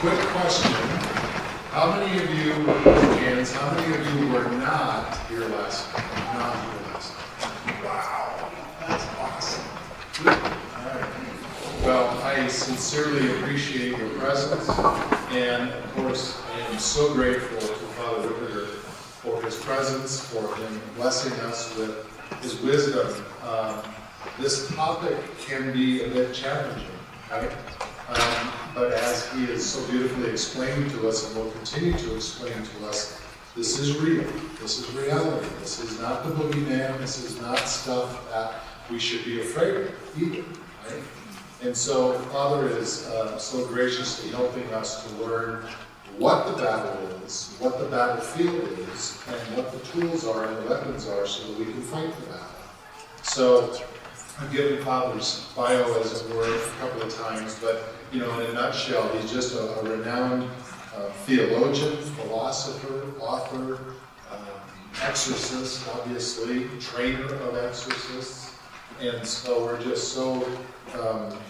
quick question. How many of you, hands, how many of you were not here last night? Not here last night. Wow, that's awesome. Good. All right. Well, I sincerely appreciate your presence, and of course, I am so grateful to Father Ripperger for his presence, for him blessing us with his wisdom. This topic can be a bit challenging, right? But as he is so beautifully explained to us and will continue to explain to us, this is real. This is reality. This is not the boogeyman. This is not stuff that we should be afraid of either, right? And so Father is so graciously helping us to learn what the battle is, what the battlefield is, and what the tools are and the weapons are so that we can fight the battle. So I've given Father's bio, as it were, a couple of times, but in a nutshell, he's just a renowned theologian, philosopher, author, exorcist, obviously, trainer of exorcists, and so we're just so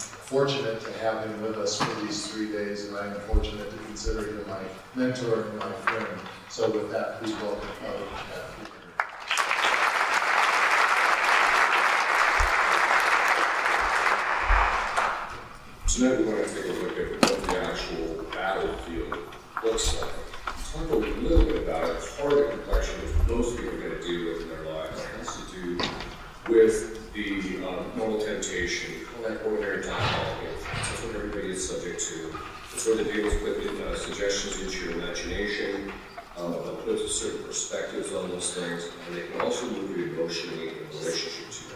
fortunate to have him with us for these 3 days, and I'm fortunate to consider him my mentor and my friend. So with that, please welcome Father. Tonight we want to take a look at what the actual battlefield looks like. Talk a little bit about it. Part of the complexion which most people are going to deal with in their lives has to do with the normal temptation, that ordinary dialogue. That's what everybody is subject to. It sort of deals with suggestions into your imagination, they'll put certain perspectives on those things, and they can also move you emotionally in relationship to them.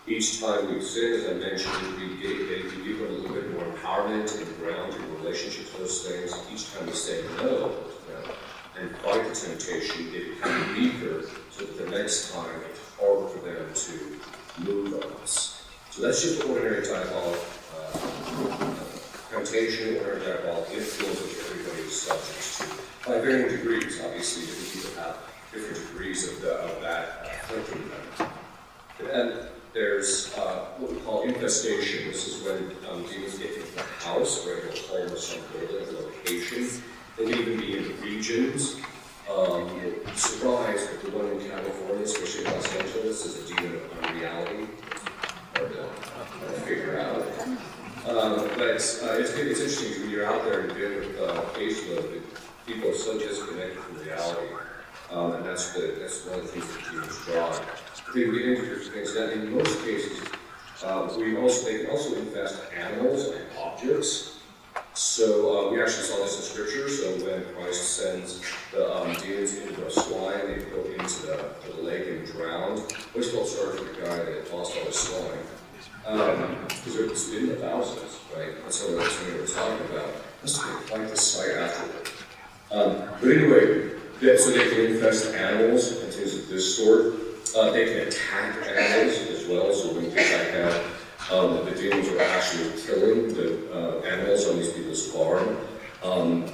Each time we sin, as I mentioned, we give them a little bit more empowerment and ground in relationship to those things. Each time we say no to them and fight the temptation, they become weaker so that the next time it's harder for them to move on us. So that's just ordinary dialogue, temptation, ordinary dialogue, influence which everybody is subject to. By varying degrees, obviously, different people have different degrees of that thinking. And there's what we call infestation. This is when demons get into the house, or a home or some building, a location. They may even be in regions. You're surprised that the one in California, especially Los Angeles, is a demon of unreality. Hard to figure out. But it's interesting when you're out there and dealing with caseload, people are so disconnected from reality. And that's one of the things that demons draw. We get into different things. Now, in most cases, they can also infest animals and objects. So we actually saw this in Scripture. So when Christ sends the demons into a swine, they go into the lake and drowned. I always felt sorry for the guy that lost all his swine. Because it's in the thousands, right? That's what we were talking about. Must have been quite the sight afterward. But anyway, so they can infest animals and things of this sort. They can attack animals as well, so we think I have the demons are actually killing the animals on these people's farm.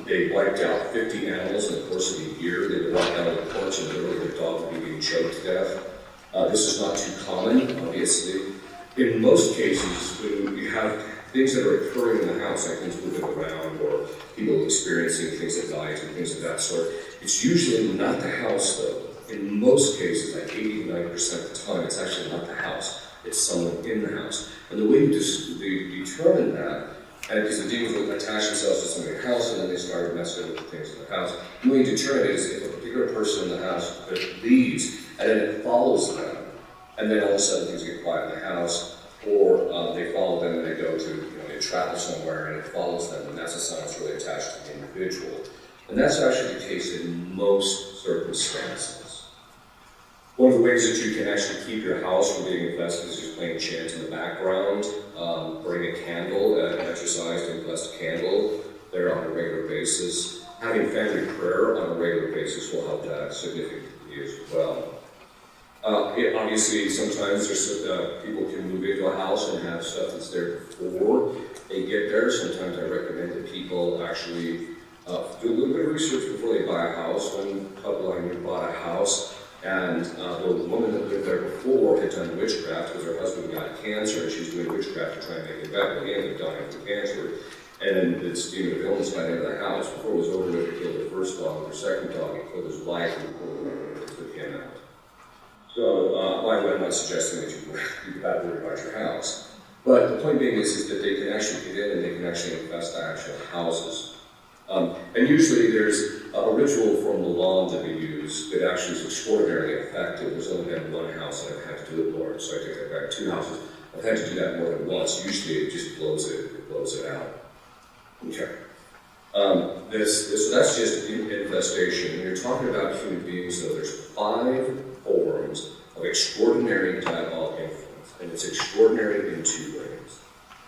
They wiped out 50 animals in the course of a year. They would walk out on the porch and literally their dog would be being choked to death. This is not too common, obviously. In most cases, when you have things that are occurring in the house, like things moving around or people experiencing things at night and things of that sort, it's usually not the house though. In most cases, like 80 to 90% of the time, it's actually not the house. It's someone in the house. And the way you determine that, and because the demons will attach themselves to somebody in the house and then they start messing with the things in the house, the way you determine it is if a particular person in the house leaves and then it follows them, and then all of a sudden things get quiet in the house, or they follow them and they go to, they travel somewhere and it follows them, and that's a sign it's really attached to the individual. And that's actually the case in most circumstances. One of the ways that you can actually keep your house from being infested is just playing chants in the background, burning a candle, an exercised and blessed candle there on a regular basis. Having family prayer on a regular basis will help that significantly as well. Obviously, sometimes people can move into a house and have stuff that's there before they get there. Sometimes I recommend that people actually do a little bit of research before they buy a house. One couple I knew bought a house, and the woman that lived there before had done witchcraft because her husband got cancer, and she was doing witchcraft to try and make it better. He ended up dying from cancer. And then this demon of illness went to kill the first dog, the second dog, he killed his wife, and took him out. So, I'm not suggesting that you bad word about your house. But the point being is that they can actually get in and they can actually infest actual houses. And usually there's a ritual from the lawn that we use that actually is extraordinarily effective. There's only been one house that I've had to do it more, so I take that back. 2 houses. I've had to do that more than once. Usually it just blows it out. Okay. So that's just infestation. When you're talking about human beings, though, there's 5 forms of extraordinary diabolic influence, and it's extraordinary in 2 ways.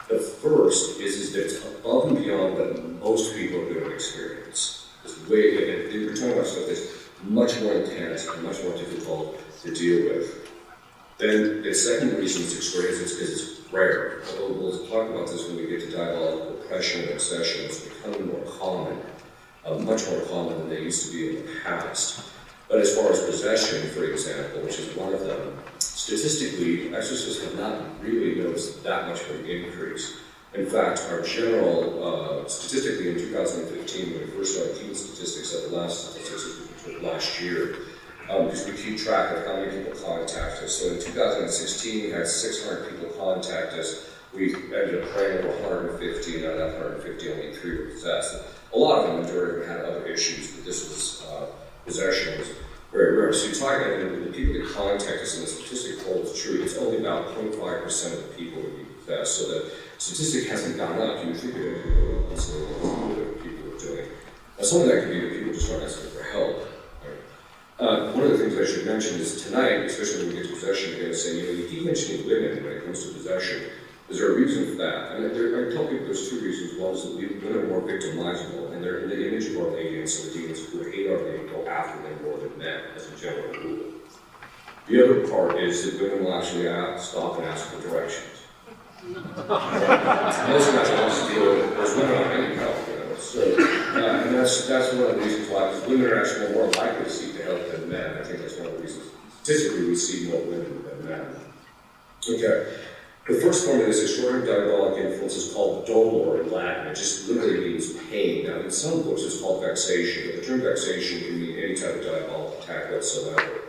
The first is that it's above and beyond what most people are going to experience. It's way, and we're talking about stuff that's much more intense and much more difficult to deal with. Then the second reason it's extraordinary is because it's rare. Although we'll talk about this when we get to diabolic oppression and obsession. It's becoming more common, much more common than they used to be in the past. But as far as possession, for example, which is one of them, statistically, exorcists have not really noticed that much of an increase. In fact, our general, statistically in 2015, when we first started keeping statistics of the last statistics of last year, because we keep track of how many people contact us. So in 2016, we had 600 people contact us. We ended up praying over 150, and out of that 150, only 3 were possessed. A lot of them, majority of them had other issues, but this was, possession was very rare. So you're talking about the people that contact us, and the statistic holds true, it's only about 0.5% of the people that we possess. So the statistic hasn't gone up. You would think that people are doing. Now, some of that could be that people just aren't asking for help. One of the things I should mention is tonight, especially when we get to possession, you're going to say, you keep mentioning women when it comes to possession. Is there a reason for that? I tell people there's 2 reasons. One is that women are more victimizable, and they're in the image of our aliens, so the demons who hate our name go after them more than men, as a general rule. The other part is that women will actually stop and ask for directions. Most guys want to deal with those women on any help, So, and that's one of the reasons why, because women are actually more likely to seek the help than men. I think that's one of the reasons. Statistically, we see more women than men. Okay. The first form of this extraordinary diabolic influence is called dolor in Latin. It just literally means pain. Now, in some books, it's called vexation, but the term vexation can mean any type of diabolic attack whatsoever.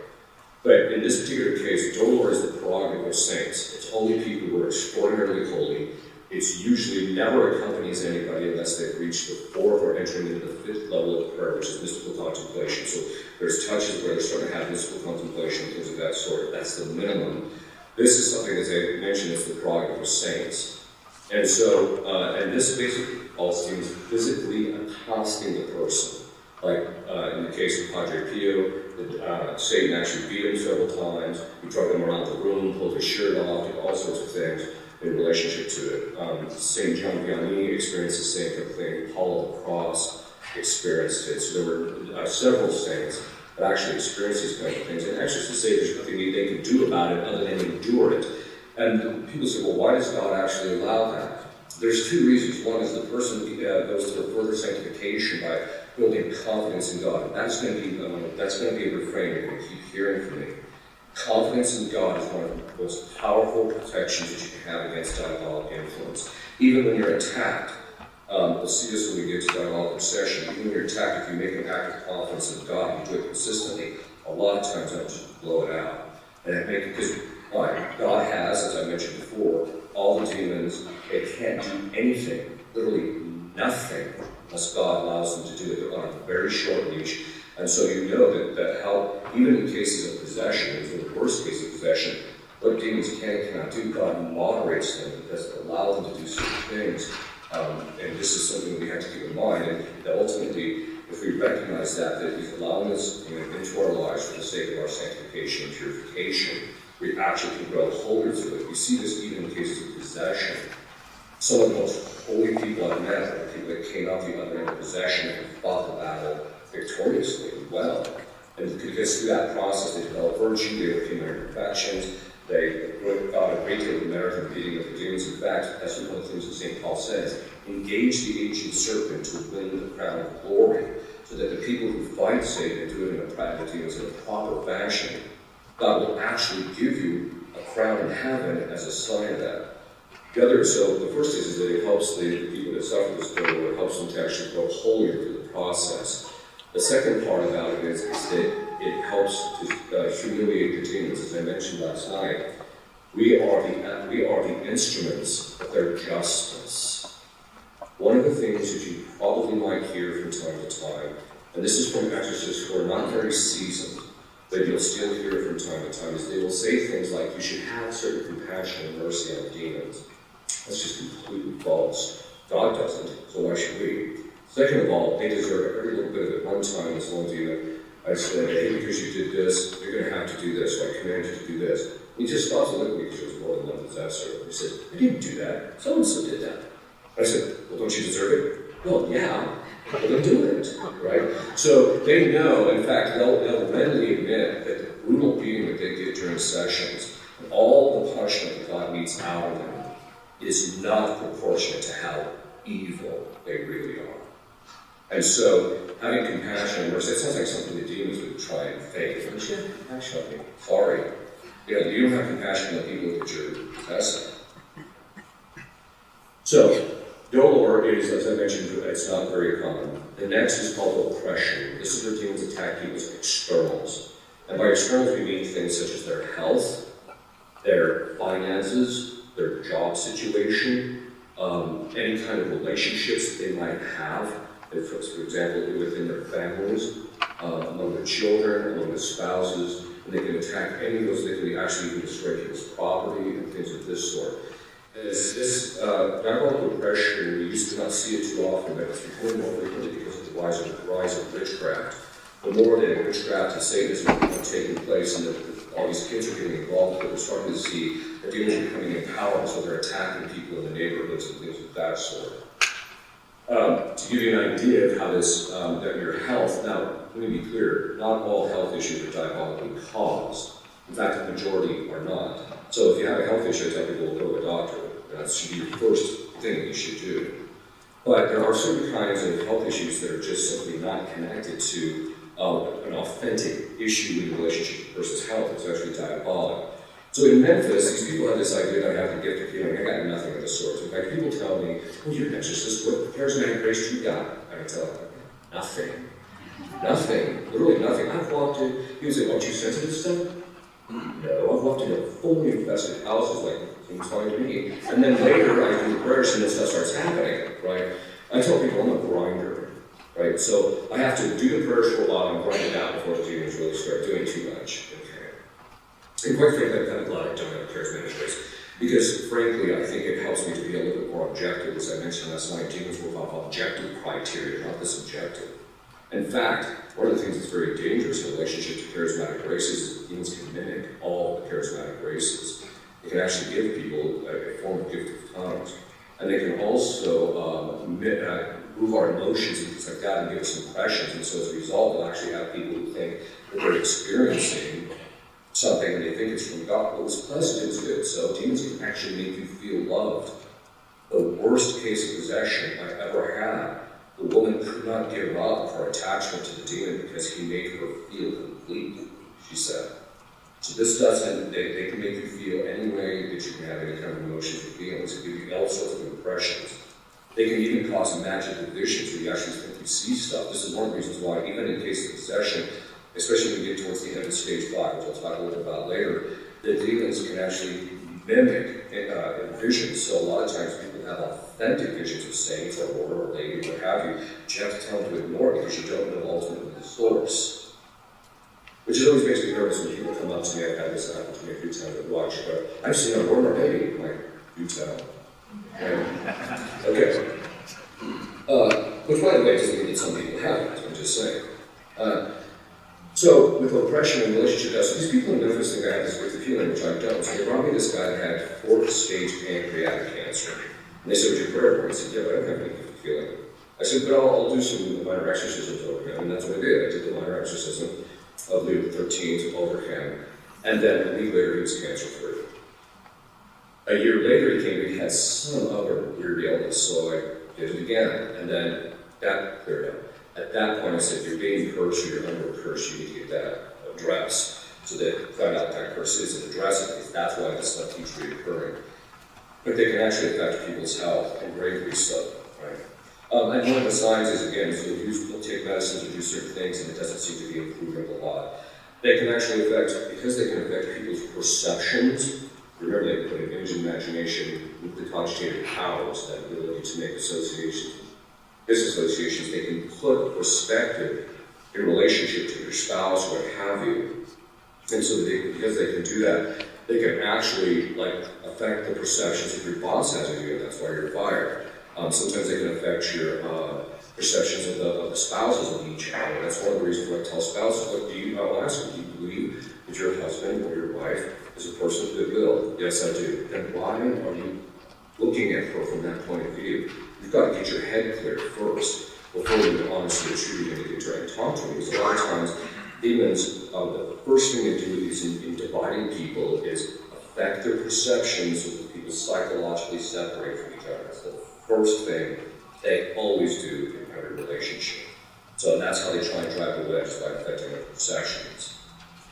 But in this particular case, dolor is the prerogative of saints. It's only people who are extraordinarily holy. It's usually never accompanies anybody unless they've reached the 4th or entering into the 5th level of prayer, which is mystical contemplation. So there's touches where they're starting to have mystical contemplation, things of that sort. That's the minimum. This is something, as I mentioned, is the prerogative of saints. And so, and this basically also means physically accosting the person. Like in the case of Padre Pio, Satan actually beat him several times. He drug him around the room, pulled his shirt off, did all sorts of things in relationship to it. St. John Vianney experienced the same kind of thing. Paul of the Cross experienced it. So there were several saints that actually experienced these kind of things. And actually to say there's nothing they can do about it other than endure it. And people say, well, why does God actually allow that? There's 2 reasons. One is the person goes through further sanctification by building confidence in God. And that's going to be a refrain you're going to keep hearing from me. Confidence in God is one of the most powerful protections that you can have against diabolic influence. Even when you're attacked, we'll see this when we get to diabolic obsession. Even when you're attacked, if you make an act of confidence in God, you do it consistently, a lot of times I'll just blow it out. And it makes, because God has, as I mentioned before, all the demons, they can't do anything, literally nothing, unless God allows them to do it. They're on a very short leash. And so you know that how, even in cases of possession, even the worst case of possession, what demons can and cannot do, God moderates them because it allows them to do certain things. And this is something we have to keep in mind. And that ultimately, if we recognize that He's allowing us into our lives for the sake of our sanctification and purification, we actually can grow holder to it. We see this even in cases of possession. Some of the most holy people I've met are people that came out the other end of possession and fought the battle victoriously and well. And because through that process they developed virtue, they overcame their imperfections, they got a great deal of merit in beating of the demons. In fact, that's one of the things that St. Paul says, engage the ancient serpent to win the crown of glory, so that the people who fight Satan do it in a proper fashion. God will actually give you a crown in heaven as a sign of that. So the first is that it helps the people that suffer this Dolor, it helps them to actually grow holier through the process. The second part about it is that it helps to humiliate the demons. As I mentioned last night, we are the instruments of their justice. One of the things that you probably might hear from time to time, and this is from exorcists who are not very seasoned, but you'll still hear it from time to time, is they will say things like, you should have certain compassion and mercy on demons. That's just completely false. God doesn't, so why should we? Second of all, they deserve every little bit of it. One time, this one demon, I said, hey, because you did this, you're going to have to do this, so I command you to do this. He just stops and looked at me because there was more than one possessor. He said, I didn't do that. So-and-so did that. I said, well, don't you deserve it? Well, yeah. Well, then do it, right? So they know, in fact, they'll readily admit that the brutal beating that they get during sessions, all the punishment that God meets out of them, is not proportionate to how evil they really are. And so, having compassion and mercy, it sounds like something the demons would try and fake. Don't you have compassion on me? Sorry. You don't have compassion on the people that you're possessing. So, Dolor is, as I mentioned, it's not very common. The next is called oppression. This is where demons attack people's externals. And by externals, we mean things such as their health, their finances, their job situation, any kind of relationships that they might have, for example, within their families, among the children, among the spouses, and they can attack any of those. They can actually even destroy people's property and things of this sort. This diabolical oppression, we used to not see it too often, but it's becoming more frequently because of the rise of witchcraft. The more that witchcraft and Satanism are taking place, and all these kids are getting involved with it, we're starting to see that demons are becoming empowered, so they're attacking people in the neighborhoods and things of that sort. To give you an idea of how this, that your health, now, let me be clear, not all health issues are diabolically caused. In fact, the majority are not. So if you have a health issue, I tell people to go to a doctor. That should be your first thing that you should do. But there are certain kinds of health issues that are just simply not connected to an authentic issue in relationship to the person's health. It's actually diabolic. So in Memphis, these people have this idea that I have the gift of healing. I got nothing of the sort. In fact, people tell me, well, you're an exorcist. What charismatic grace do you got? I tell them, nothing. Nothing. Literally nothing. I've walked in, people say, aren't you sensitive to stuff? No, I've walked into fully infested houses like seems fine to me. And then later I do the prayers and then stuff starts happening, right? I tell people I'm a grinder, right? So I have to do the prayers for a while and grind it out before the demons really start doing too much. Okay. And quite frankly, I'm kind of glad I don't have a charismatic grace. Because frankly, I think it helps me to be a little bit more objective. As I mentioned last night, demons will have objective criteria, not the subjective. In fact, one of the things that's very dangerous in relationship to charismatic graces is that demons can mimic all the charismatic graces. They can actually give people a form of gift of tongues. And they can also move our emotions and things like that and give us impressions. And so as a result, we'll actually have people who think that they're experiencing something and they think it's from God. Well, it was pleasant, it was good. So demons can actually make you feel loved. The worst case of possession I ever had, the woman could not give up her attachment to the demon because he made her feel complete, she said. So this doesn't, they can make you feel any way that you can have any kind of emotions or feelings. They give you all sorts of impressions. They can even cause magical visions where you actually think you see stuff. This is one of the reasons why, even in case of possession, especially when you get towards the end of stage 5, which I'll talk a little bit about later, the demons can actually mimic visions. So a lot of times people have authentic visions of saints or Lord or Lady, what have you, but you have to tell them to ignore it because you don't know ultimately the source. Which always makes me nervous when people come up to me. I've had this happen to me a few times at watch, but I've seen a Lord or Lady. I'm like, you tell. Okay. Which, by the way, doesn't mean that some people haven't. I'm just saying. So, with oppression and relationship, so these people in Memphis think I have this gift of healing, which I don't. So they brought me this guy that had 4th stage pancreatic cancer. And they said, would you pray for him? I said, yeah, but I don't have any gift of healing. I said, but I'll do some minor exorcisms over him. And that's what I did. I did the minor exorcism of Leo XIII over him. And then a week later, he was cancer-free. A year later, he came and he had some other weird illness, so I did it again. And then that cleared up. At that point, I said, you're being cursed or you're under a curse, you need to get that addressed. So they found out that curse is an address it, because that's why this stuff keeps reoccurring. but they can actually affect people's health, and gravely so, right? And one of the signs is, again, is you'll take medicines or do certain things, and it doesn't seem to be improving a lot. They can actually affect, because they can affect people's perceptions. Remember, they put an image and imagination with the cogitative powers, that ability to make associations, disassociations. They can put a perspective in relationship to your spouse, what have you. And so because they can do that, they can actually affect the perceptions that your boss has of you, and that's why you're fired. Sometimes they can affect your perceptions of the spouses of each other. That's one of the reasons why I tell spouses, look, I'll ask them, do you believe that your husband or your wife is a person of goodwill? Yes, I do. Then why are you looking at her from that point of view? You've got to get your head clear first before you honestly and truly going to get and talk to them. Because a lot of times, demons, the first thing they do is in dividing people is affect their perceptions so that people psychologically separate from each other. That's the first thing they always do in every relationship. So that's how they try and drive the wedge, by affecting their perceptions.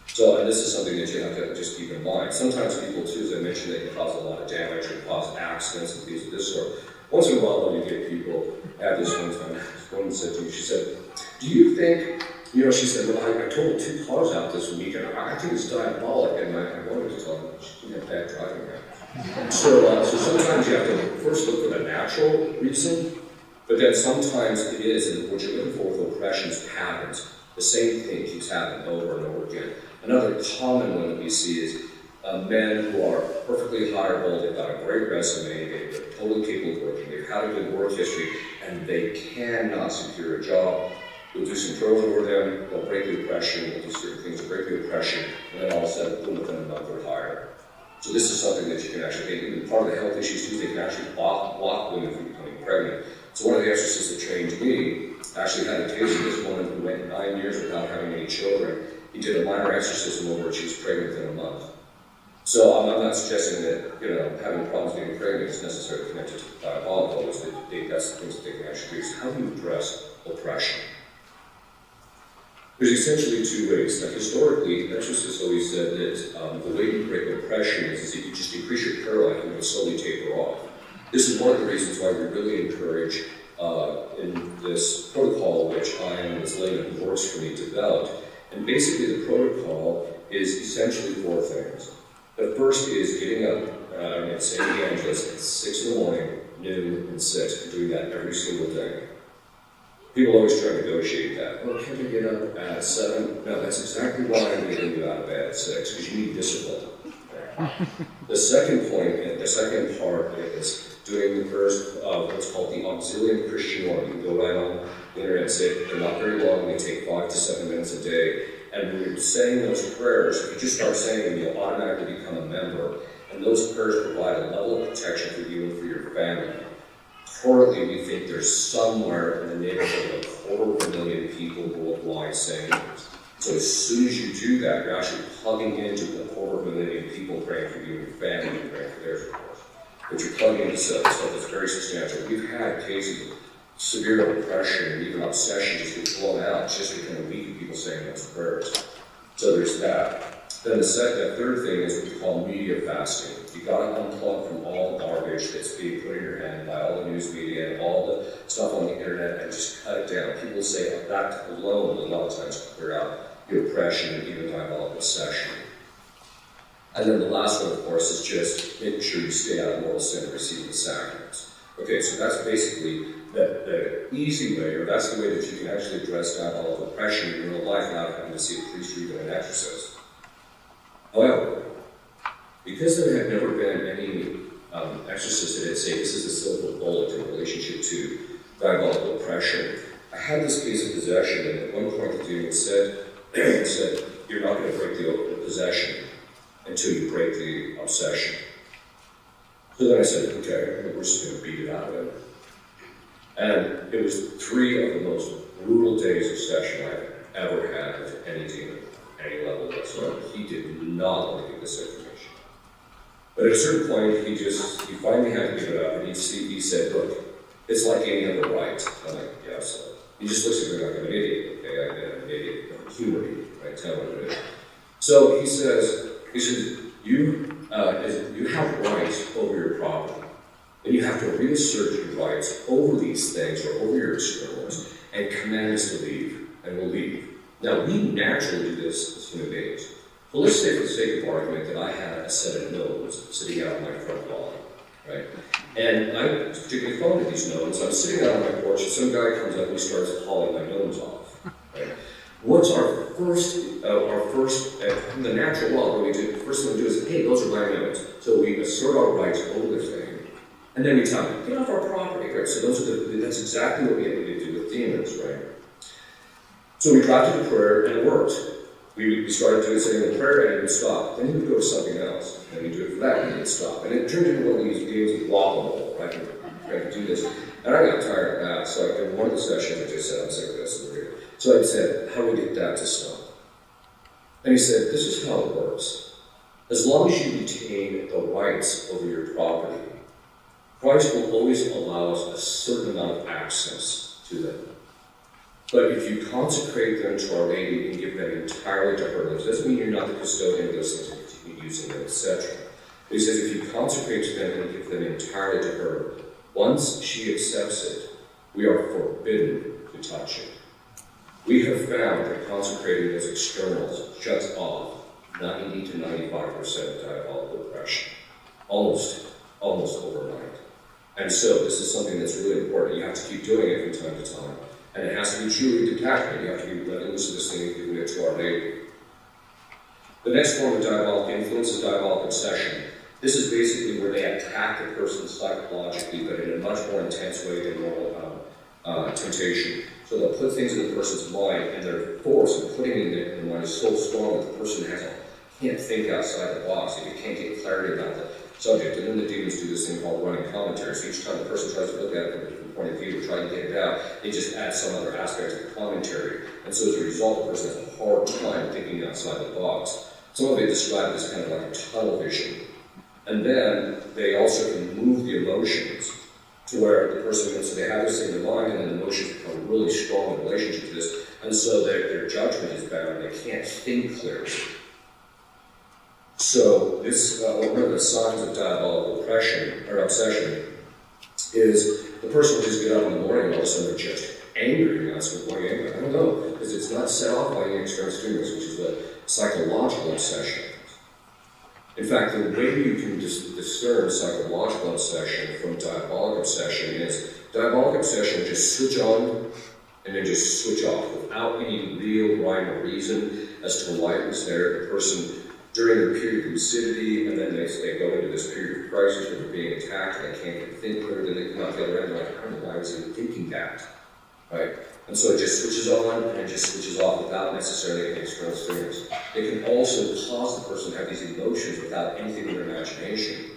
So, and this is something that you have to just keep in mind. Sometimes people, too, as I mentioned, they can cause a lot of damage or cause accidents and things of this sort. Once in a while, when you get people, I had this one time, this woman said to me, she said, do you think, she said, well, I totaled 2 cars out this week, and I think it's diabolic, and I wanted to tell them, she didn't have bad driving record. So sometimes you have to first look for the natural reason, but then sometimes it is, and what you're looking for with oppression is patterns. The same thing keeps happening over and over again. Another common one that we see is men who are perfectly hireable, they've got a great resume, they're totally capable of working, they've had a good work history, and they cannot secure a job. We'll do some drills over them, they'll break the oppression, we'll do certain things to break the oppression, and then all of a sudden, boom, within a month they're hired. So this is something that you can actually get. Even part of the health issues too, they can actually block women from becoming pregnant. So one of the exorcists that trained me actually had a case of this woman who went 9 years without having any children. He did a minor exorcism over her, she was pregnant within a month. So I'm not suggesting that having problems getting pregnant is necessarily connected to diabolical. That's the things that they can actually do. So how do you address oppression? There's essentially 2 ways. Now, historically, exorcists always said that the way you break oppression is that you just increase your prayer life and you'll slowly taper off. This is one of the reasons why we really encourage in this protocol, which I am, as layman who works for me, developed. And basically, the protocol is essentially 4 things. The first is getting up at St. Angeles at 6 in the morning, noon, and 6, and doing that every single day. People always try to negotiate that. Well, can't I get up at 7? No, that's exactly why I'm getting you out of bed at 6, because you need discipline. The second point, and the second part is doing the prayers of what's called the auxiliary Christian order. You can go right on the internet and say they're not very long, they take 5 to 7 minutes a day. And when you're saying those prayers, if you just start saying them, you'll automatically become a member. And those prayers provide a level of protection for you and for your family. Currently, we think there's somewhere in the neighborhood of 250,000 people worldwide saying this. So as soon as you do that, you're actually plugging into the 250,000 people praying for you and your family and praying for theirs, of course. But you're plugging into stuff that's very substantial. We've had cases of severe oppression and even obsession just get blown out just within a week of people saying those prayers. So there's that. Then the third thing is what we call media fasting. You gotta unplug from all the garbage that's being put in your hand by all the news media and all the stuff on the internet and just cut it down. People say that alone a lot of times clear out your oppression and even diabolical obsession. And then the last one, of course, is just making sure you stay out of mortal sin and receive the sacraments. Okay, so that's basically the easy way, or that's the way that you can actually address diabolical oppression in your real life without having to see a priest or even an exorcist. However, because there had never been any exorcist that had said this is a silver bullet in relationship to diabolical oppression, I had this case of possession, and at one point the demon said, you're not going to break the possession until you break the obsession. So then I said, okay, we're just going to beat it out of him. And it was 3 of the most brutal days of session I've ever had with any demon, any level whatsoever. He did not want to give this information. But at a certain point, he finally had to give it up, and he said, look, it's like any other right. I'm like, yeah, so. He just looks at me like I'm an idiot, okay? I'm an idiot, I'm a humor idiot, right? Tell him what it is. So he says, you have rights over your property. And you have to reassert your rights over these things or over your externals and command us to leave, and we'll leave. Now, we naturally do this as human beings. Well, let's say for the sake of argument that I had a set of gnomes sitting out on my front lawn, right? And I particularly fond of these gnomes. I'm sitting out on my porch, and some guy comes up and he starts hauling my gnomes off, right? What's our first, the natural law, what we do, the first thing we do is, hey, those are my gnomes. So we assert our rights over the thing, and then we tell them, get off our property, right? So that's exactly what we do with demons, right? So we drafted a prayer, and it worked. We started doing saying the prayer, and it would stop. Then he would go to something else, and we'd do it for that, and it would stop. And it turned into one of these games of wobble, right? I could do this. And I got tired of that, so in one of the sessions, I just said, I'm sick of this. So I said, how do we get that to stop? And he said, this is how it works. As long as you retain the rights over your property, Christ will always allow us a certain amount of access to them. But if you consecrate them to Our Lady and give them entirely to her, it doesn't mean you're not the custodian of those things and continue using them, etc. But he says if you consecrate to them and give them entirely to her, once she accepts it, we are forbidden to touch it. We have found that consecrating those externals shuts off 90 to 95% of diabolical oppression, almost overnight. And so this is something that's really important. You have to keep doing it from time to time. And it has to be truly detachment. You have to be letting loose of this thing and giving it to Our Lady. The next form of diabolic influence is diabolic obsession. This is basically where they attack the person psychologically, but in a much more intense way than normal temptation. So they'll put things in the person's mind, and their force of putting it in the mind is so strong that the person can't think outside the box. If you can't get clarity about the subject, and then the demons do this thing called running commentary. So each time the person tries to look at it from a different point of view or try to get it out, they just add some other aspect of the commentary. And so as a result, the person has a hard time thinking outside the box. Some of it described as kind of like a tunnel vision. And then they also can move the emotions to where the person, so they have this in their mind, and then emotions become really strong in relationship to this, and so their judgment is bound, they can't think clearly. So this, one of the signs of diabolical oppression, or obsession, is the person will just get up in the morning and all of a sudden they're just angry, and that's why angry. I don't know, because it's not set off by any external stimulus, which is a psychological obsession. In fact, the way you can discern psychological obsession from diabolic obsession is diabolic obsession will just switch on and then just switch off without any real rhyme or reason as to why it was there. The person, during their period of lucidity, and then they go into this period of crisis where they're being attacked and they can't even think clearly, then they come out the other end and they're like, I don't know, why was I thinking that? Right? And so it just switches on and it just switches off without necessarily any external stimulus. It can also cause the person to have these emotions without anything in their imagination.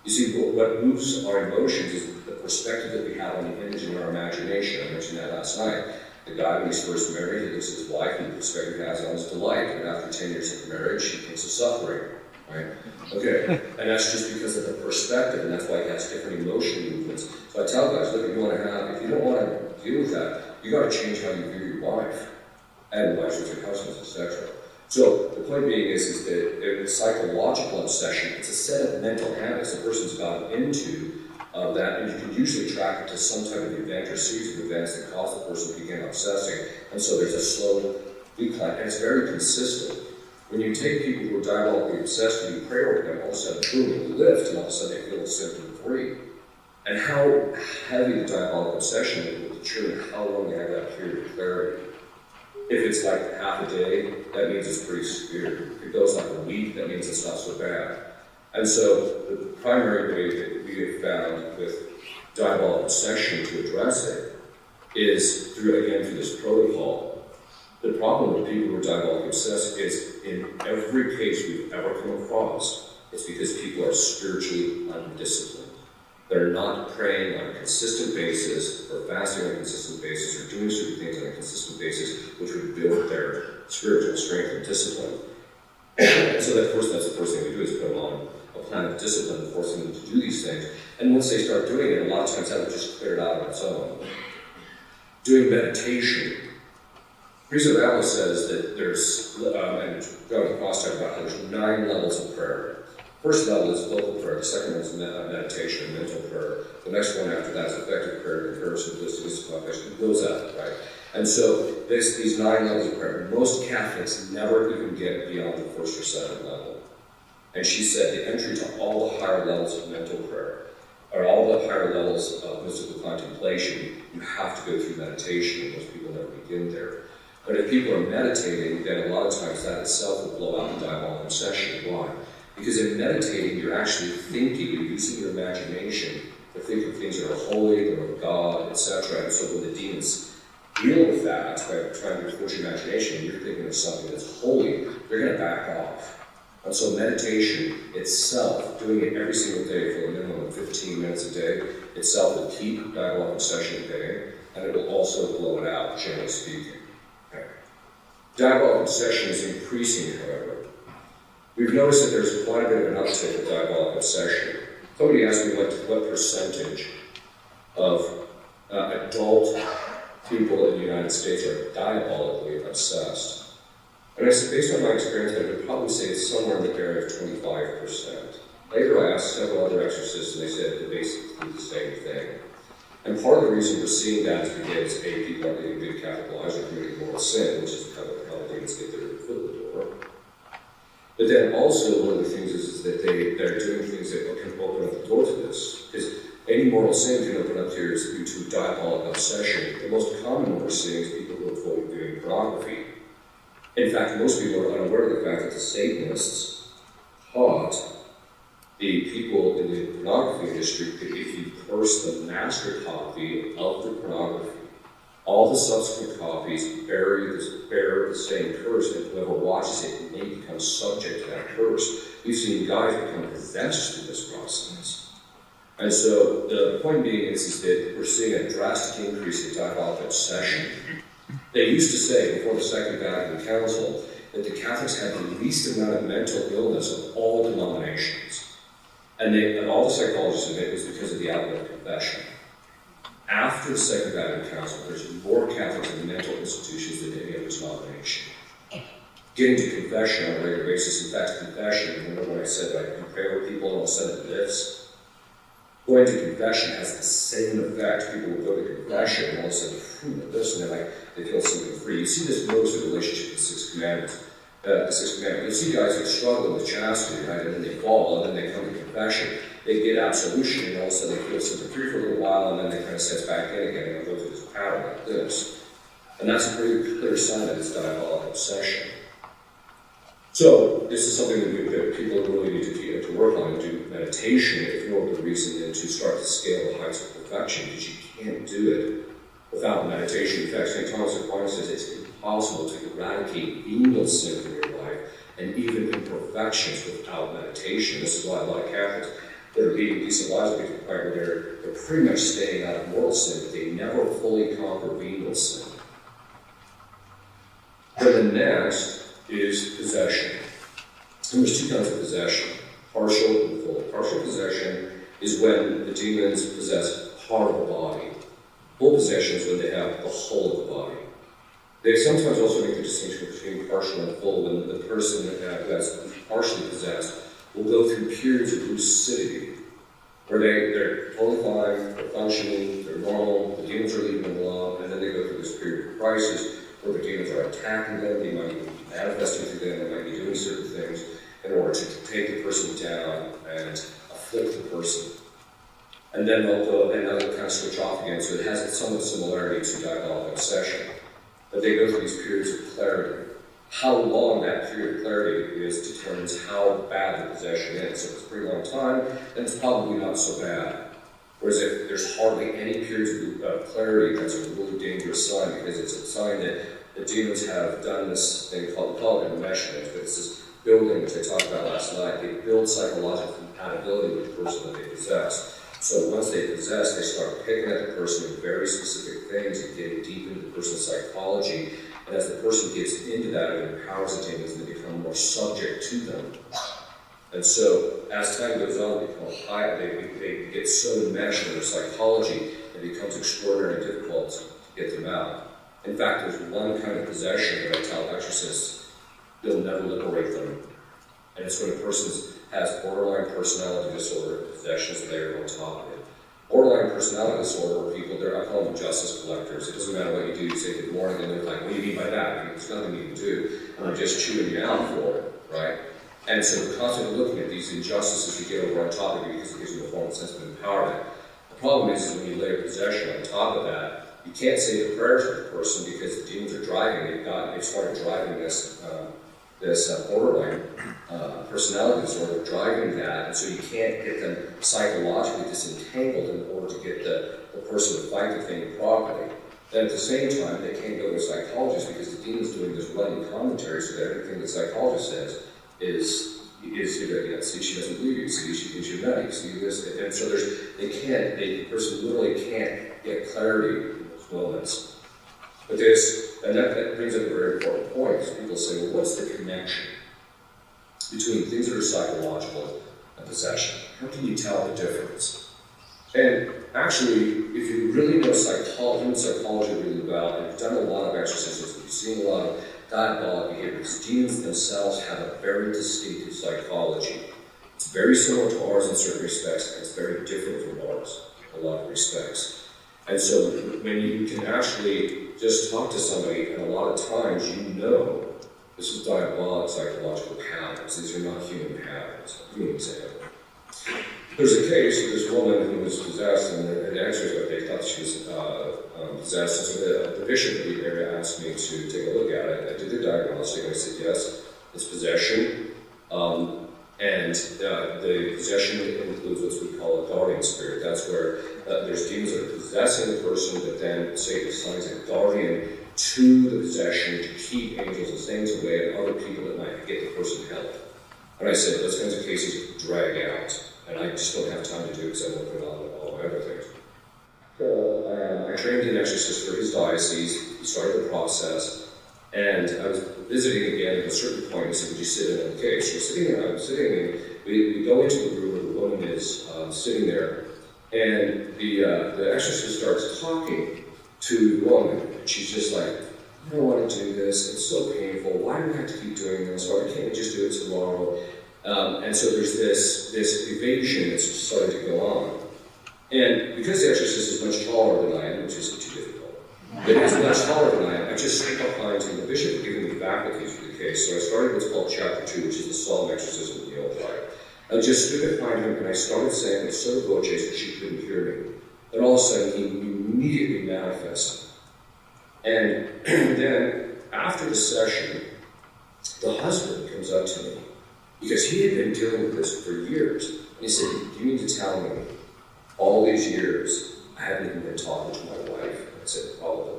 You see, what moves our emotions is the perspective that we have on the image in our imagination. I mentioned that last night. The guy, when he's first married, he looks at his wife, and the perspective he has on his delight. And after 10 years of marriage, he thinks of suffering. Right? Okay. And that's just because of the perspective, and that's why he has different emotion movements. So I tell guys, look, if you don't want to deal with that, you got to change how you view your wife, and wives with your husbands, etc. So the point being is that it's psychological obsession. It's a set of mental habits a person's gotten into that, and you can usually track it to some type of event or series of events that cause the person to begin obsessing. And so there's a slow decline, and it's very consistent. When you take people who are diabolically obsessed and you pray over them, all of a sudden, boom, they lift, and all of a sudden they feel symptom-free. And how heavy the diabolic obsession is will determine how long they have that period of clarity. If it's like half a day, that means it's pretty severe. If it goes like a week, that means it's not so bad. And so the primary way that we have found with diabolic obsession to address it is through this protocol. The problem with people who are diabolically obsessed is in every case we've ever come across, it's because people are spiritually undisciplined. They're not praying on a consistent basis, or fasting on a consistent basis, or doing certain things on a consistent basis, which would build their spiritual strength and discipline. And so of course, that's the first thing we do is put them on a plan of discipline, forcing them to do these things. And once they start doing it, a lot of times that will just clear it out on its own. Doing meditation. Teresa of Avila says that there's, and going across talk about how there's 9 levels of prayer. First level is vocal prayer, the second one is meditation, mental prayer. The next one after that is effective prayer, concurrence, simplicity, it goes up, right? And so these 9 levels of prayer, most Catholics never even get beyond the first or second level. And she said the entry to all the higher levels of mental prayer, or all the higher levels of mystical contemplation, you have to go through meditation, and most people never begin there. But if people are meditating, then a lot of times that itself will blow out the diabolic obsession. Why? Because in meditating, you're actually thinking, you're using your imagination to think of things that are holy, that are of God, etc. And so when the demons deal with that, by trying to force your imagination, you're thinking of something that's holy, they're going to back off. And so meditation itself, doing it every single day for a minimum of 15 minutes a day, itself will keep diabolic obsession at bay, and it will also blow it out, generally speaking. Okay. Diabolic obsession is increasing, however. We've noticed that there's quite a bit of an uptick of diabolic obsession. Somebody asked me what percentage of adult people in the United States are diabolically obsessed. And I said, based on my experience, I would probably say it's somewhere in the area of 25%. Later I asked several other exorcists, and they said basically the same thing. And part of the reason we're seeing that is because A, people aren't living good Catholic lives, they're committing moral sin, which is kind of how demons get their foot in the door. But then also, one of the things is that they're doing things that can open up the door to this. Because any moral sin can open up here is due to diabolic obsession. The most common one we're seeing is people who avoid doing pornography. In fact, most people are unaware of the fact that the Satanists taught the people in the pornography industry that if you curse the master copy of the pornography, all the subsequent copies bear the same curse, and whoever watches it may become subject to that curse. We've seen guys become possessed through this process. And so the point being is that we're seeing a drastic increase in diabolic obsession. They used to say, before the Second Vatican Council, that the Catholics had the least amount of mental illness of all denominations. And all the psychologists admit it was because of the outlet of confession. After the Second Vatican Council, there's more Catholics in mental institutions than any other denomination. Getting to confession on a regular basis, in fact, confession, remember when I said that I can pray with people and all of a sudden it lifts? Going to confession has the same effect. People will go to confession and all of a sudden, this, and they feel something free. You see this most in relationship to the Sixth Commandment. You see guys that struggle with chastity, right, and then they fall, and then they come to confession. They get absolution, and all of a sudden they feel something free for a little while, and then they kind of set back in again, and go through this pattern like this. And that's a pretty clear sign of this diabolic obsession. So this is something that people really need to work on and do meditation if you want the reason then to start to scale the heights of perfection, because you can't do it without meditation. In fact, St. Thomas Aquinas says it's impossible to eradicate venial sin from your life and even imperfections without meditation. This is why a lot of Catholics that are leading decent lives get to the point where they're pretty much staying out of mortal sin, but they never fully conquer venial sin. Then the next is possession. And there's 2 kinds of possession, partial and full. Partial possession is when the demons possess part of the body. Full possession is when they have the whole of the body. They sometimes also make the distinction between partial and full when the person who's partially possessed will go through periods of lucidity where they're totally fine, they're functioning, they're normal, the demons are leaving them alone, and then they go through this period of crisis where the demons are attacking them, they might be manifesting through them, they might be doing certain things in order to take the person down and afflict the person. And then they'll go and they'll kind of switch off again, so it has some similarity to diabolic obsession. But they go through these periods of clarity. How long that period of clarity is determines how bad the possession is. So if it's a pretty long time, then it's probably not so bad. Whereas if there's hardly any periods of clarity, that's a really dangerous sign, because it's a sign that the demons have done this thing called enmeshment, but it's this building, which I talked about last night. They build psychological compatibility with the person that they possess. So once they possess, they start picking at the person with very specific things and getting deep into the person's psychology. And as the person gets into that, it empowers the demons and they become more subject to them. And so, as time goes on, they get so enmeshed in their psychology, it becomes extraordinarily difficult to get them out. In fact, there's one kind of possession that I tell exorcists, you'll never liberate them. And it's when a person has borderline personality disorder, possessions layered on top of it. Borderline personality disorder are people, I call them justice collectors. It doesn't matter what you do, you say good morning, and they're like, what do you mean by that? I mean, there's nothing you can do. And they're just chewing you out for it, right? And so we're constantly looking at these injustices to get over on top of you because it gives you a false sense of empowerment. The problem is when you layer possession on top of that, you can't say the prayers of the person because the demons are driving. They've started driving this borderline personality disorder, driving that, and so you can't get them psychologically disentangled in order to get the person to fight the thing properly. Then at the same time, they can't go to a psychologist because the demon's doing this running commentary, so that everything the psychologist says is see, she doesn't believe you, see, she thinks you're nutty, see this, and so the person literally can't get clarity in those moments. But that brings up a very important point, because people say, well, what's the connection between things that are psychological and possession? How can you tell the difference? And actually, if you really know human psychology really well, and you've done a lot of exercises, you've seen a lot of diabolic behavior, because demons themselves have a very distinctive psychology. It's very similar to ours in certain respects, and it's very different from ours in a lot of respects. And so when you can actually just talk to somebody, and a lot of times you know this is diabolic psychological patterns. These are not human patterns. I'll give you an example. There's a case of this woman who was possessed, and the exorcist, they thought she was possessed, and so the bishop of the area asked me to take a look at it. I did the diagnostic, and I said, yes, it's possession, and the possession includes what we call a guardian spirit. That's where there's demons that are possessing the person, but then Satan assigns a guardian to the possession to keep angels and things away and other people that might get the person help. And I said, those kinds of cases drag out, and I just don't have time to do it because I'm working on all my other things. So I trained an exorcist for his diocese. He started the process, and I was visiting again at a certain point. He said, would you sit in on the case? So I'm sitting, and we go into the room where the woman is sitting there, and the exorcist starts talking to the woman, and she's just like, I don't want to do this, it's so painful, why do I have to keep doing this, why can't we just do it tomorrow? And so there's this evasion that's starting to go on. And because the exorcist is much taller than I am, which isn't too difficult, but he's much taller than I am, I just stood behind him. The bishop had given me the faculties for the case, so I started what's called chapter 2, which is the solemn exorcism of the old rite. I just stood behind him, and I started saying it so voce that she couldn't hear me. Then all of a sudden, he immediately manifested. And then, after the session, the husband comes up to me, because he had been dealing with this for years. And he said, you need to tell me, all these years, I haven't even been talking to my wife. I said, all of them.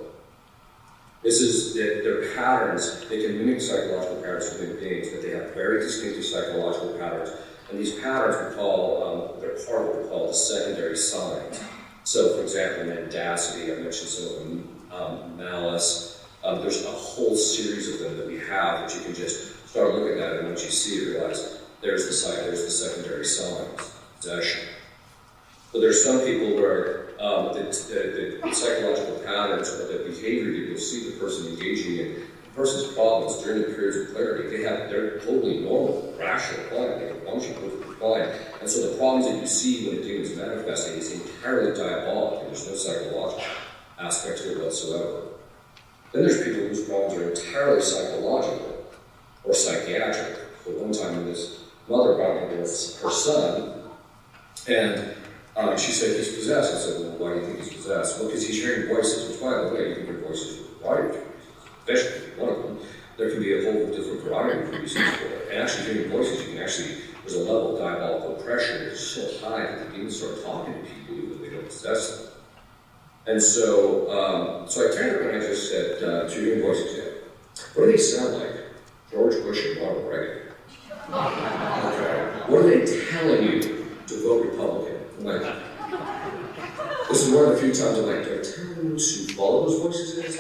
This is that their patterns, they can mimic psychological patterns of human beings, but they have very distinctive psychological patterns. And these patterns we call, they're part of what we call the secondary signs. So, for example, mendacity, I mentioned some of them, malice. There's a whole series of them that we have that you can just start looking at, and once you see it, realize there's the secondary signs, possession. But there's some people where the psychological patterns or the behavior that you'll see the person engaging in, the person's problems during the periods of clarity, they're totally normal, rational, fine, they can function perfectly fine. And so the problems that you see when a demon is manifesting is entirely diabolic, and there's no psychological aspect to it whatsoever. Then there's people whose problems are entirely psychological or psychiatric. So one time this mother brought me with her son, and she said, he's possessed. I said, well, why do you think he's possessed? Well, because he's hearing voices, which, by the way, you can hear voices with a variety of reasons. Especially one of them. There can be a whole different variety of reasons for it. And actually hearing voices, there's a level of diabolical pressure that is so high that the demons start talking to people even if they don't possess them. And so I turned to her and I just said, to hearing voices, what do they sound like? George Bush and Ronald Reagan. Okay. What are they telling you to vote Republican? I'm like, this is one of the few times I'm like, do I tell them to follow those voices?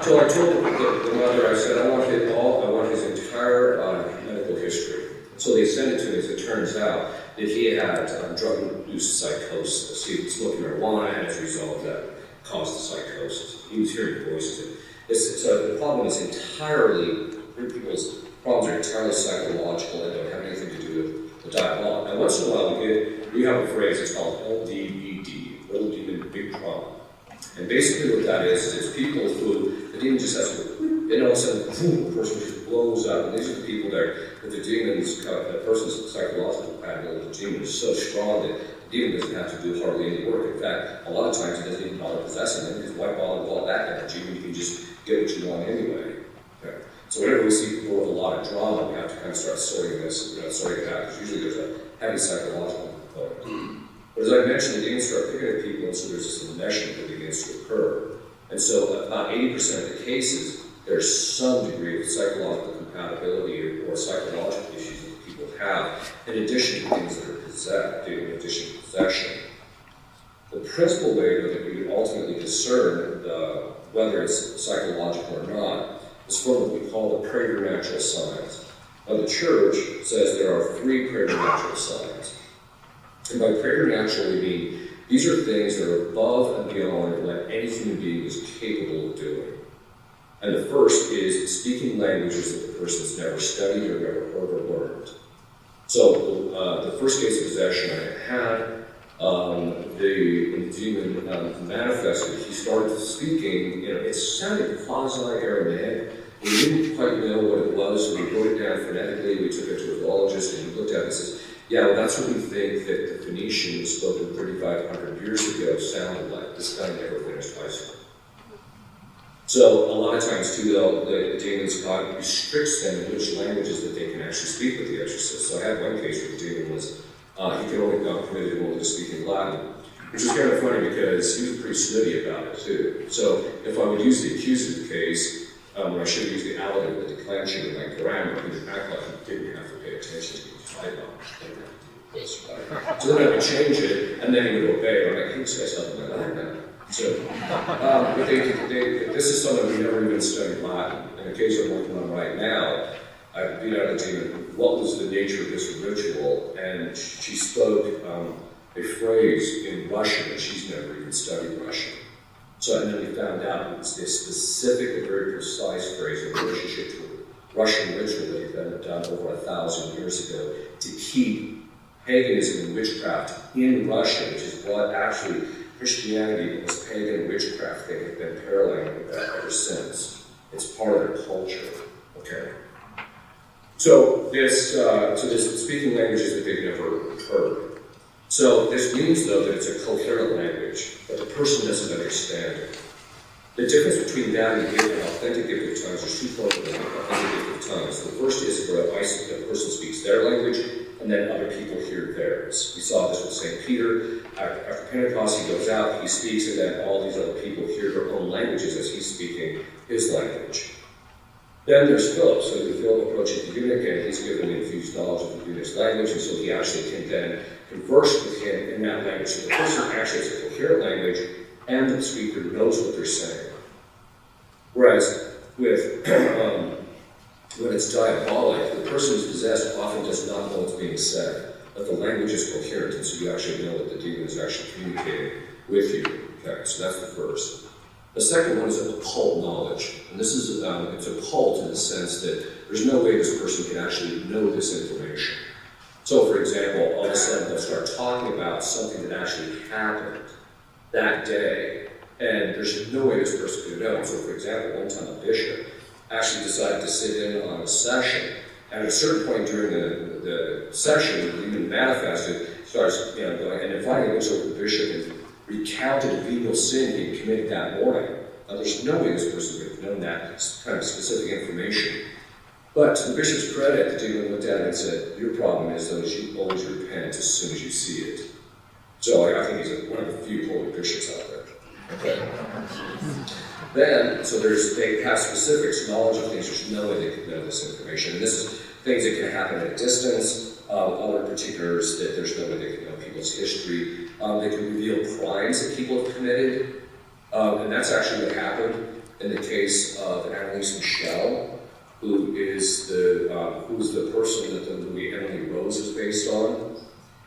So I told the mother, I said, I want his entire medical history. So they sent it to me. As it turns out that he had drug-induced psychosis. He was smoking marijuana, and as a result of that, caused the psychosis. He was hearing voices. The problem is entirely, people's problems are entirely psychological and don't have anything to do with the dialogue. And once in a while we have a phrase, it's called LDBD, Little Demon Big Problem. And basically what that is it's people who, the demon just has to, and all of a sudden, boom, the person just blows up. And these are the people that the demons, the person's psychological pattern of the demon is so strong that the demon doesn't have to do hardly any work. In fact, a lot of times it doesn't even bother possessing them because why bother with all that energy when you can just get what you want anyway. Okay. So whenever we see people with a lot of drama, we have to kind of start sorting it out, because usually there's a heavy psychological component. But as I mentioned, the demons start picking at people, and so there's this enmeshment that begins to occur. And so about 80% of the cases, there's some degree of psychological compatibility or psychological issues that people have, in addition to things that are possessed, in addition to possession. The principal way that we would ultimately discern whether it's psychological or not is from what we call the preternatural signs. Now, the church says there are 3 preternatural signs. And by preternatural, we mean these are things that are above and beyond what any human being is capable of doing. And the first is speaking languages that the person's never studied or never heard or learned. So the first case of possession I had, when the demon manifested, he started speaking, it sounded quasi-Aramaic. We didn't quite know what it was, so we wrote it down phonetically. We took it to a philologist, and he looked at it and says, yeah, well, that's what we think that the Phoenicians spoken 3,500 years ago sounded like. This guy never finished high school. So a lot of times, too, the demons, God restricts them in which languages that they can actually speak with the exorcist. So I had one case where the demon was, he could only got permitted only to speak in Latin, which is kind of funny because he was pretty snooty about it, too. So if I would use the accusative case, when I should use the allelative, the declension in my grammar, he would act like he didn't have to pay attention to me. So then I would change it, and then he would obey. I'm like, hey, this guy's helping my Latin now. So, but this is something we never even studied Latin. And the case I'm working on right now, I've been out of the demon, what was the nature of this ritual? And she spoke a phrase in Russian, and she's never even studied Russian. So, and then we found out it was this specific and very precise phrase in relationship to a Russian ritual that had been done over 1,000 years ago to keep paganism and witchcraft in Russia, which is what actually Christianity was pagan witchcraft. They have been paralleling with that ever since. It's part of their culture. Okay. So this speaking languages that they've never heard. So this means, though, that it's a coherent language, but the person doesn't understand it. The difference between that and an authentic gift of tongues, there's 2 forms of authentic gift of tongues. The first is where a person speaks their language, and then other people hear theirs. We saw this with St. Peter. After Pentecost, he goes out, he speaks, and then all these other people hear their own languages as he's speaking his language. Then there's Philip. So Philip approaches the eunuch, and he's given infused knowledge of the eunuch's language, and so he actually can then converse with him in that language. So the person actually has a coherent language, and the speaker knows what they're saying. Whereas with when it's diabolic, the person who's possessed often does not know what's being said, but the language is coherent, and so you actually know that the demon is actually communicating with you. Okay, so that's the first. The second one is occult knowledge, and this is it's occult in the sense that there's no way this person can actually know this information. So, for example, all of a sudden they'll start talking about something that actually happened that day, and there's no way this person could know. So, for example, one time a bishop actually decided to sit in on a session, and at a certain point during the session, the demon manifested, starts going, and then finally looks over the bishop and recounted a venial sin he had committed that morning. Now, there's no way this person could have known that kind of specific information. But to the bishop's credit, the demon looked at it and said, your problem is, though, is you always repent as soon as you see it. So I think he's one of the few holy bishops out there. Okay. Then, so they have specifics, knowledge of things. There's no way they could know this information. And this is things that can happen at a distance, other particulars that there's no way they can know people's history. They can reveal crimes that people have committed. And that's actually what happened in the case of Annalise Michel, who is the person that the movie Emily Rose is based on.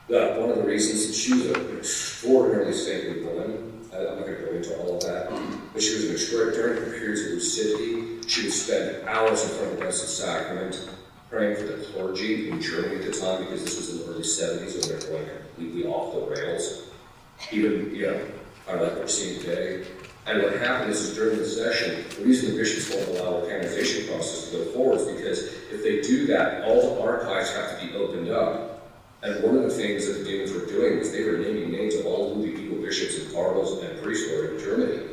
One of the reasons that she was an extraordinarily saintly woman, I'm not going to go into all of that, but she was an extraordinary, during her periods of lucidity, she would spend hours in front of the Blessed Sacrament praying for the clergy in Germany at the time, because this was in the early 70s and they're going completely off the rails. Even, kind of like we're seeing today. And what happened is during the session, the reason the bishops won't allow the canonization process to go forward is because if they do that, all the archives have to be opened up. And one of the things that the demons were doing was they were naming names of all who the evil bishops and cardinals and priests were in Germany.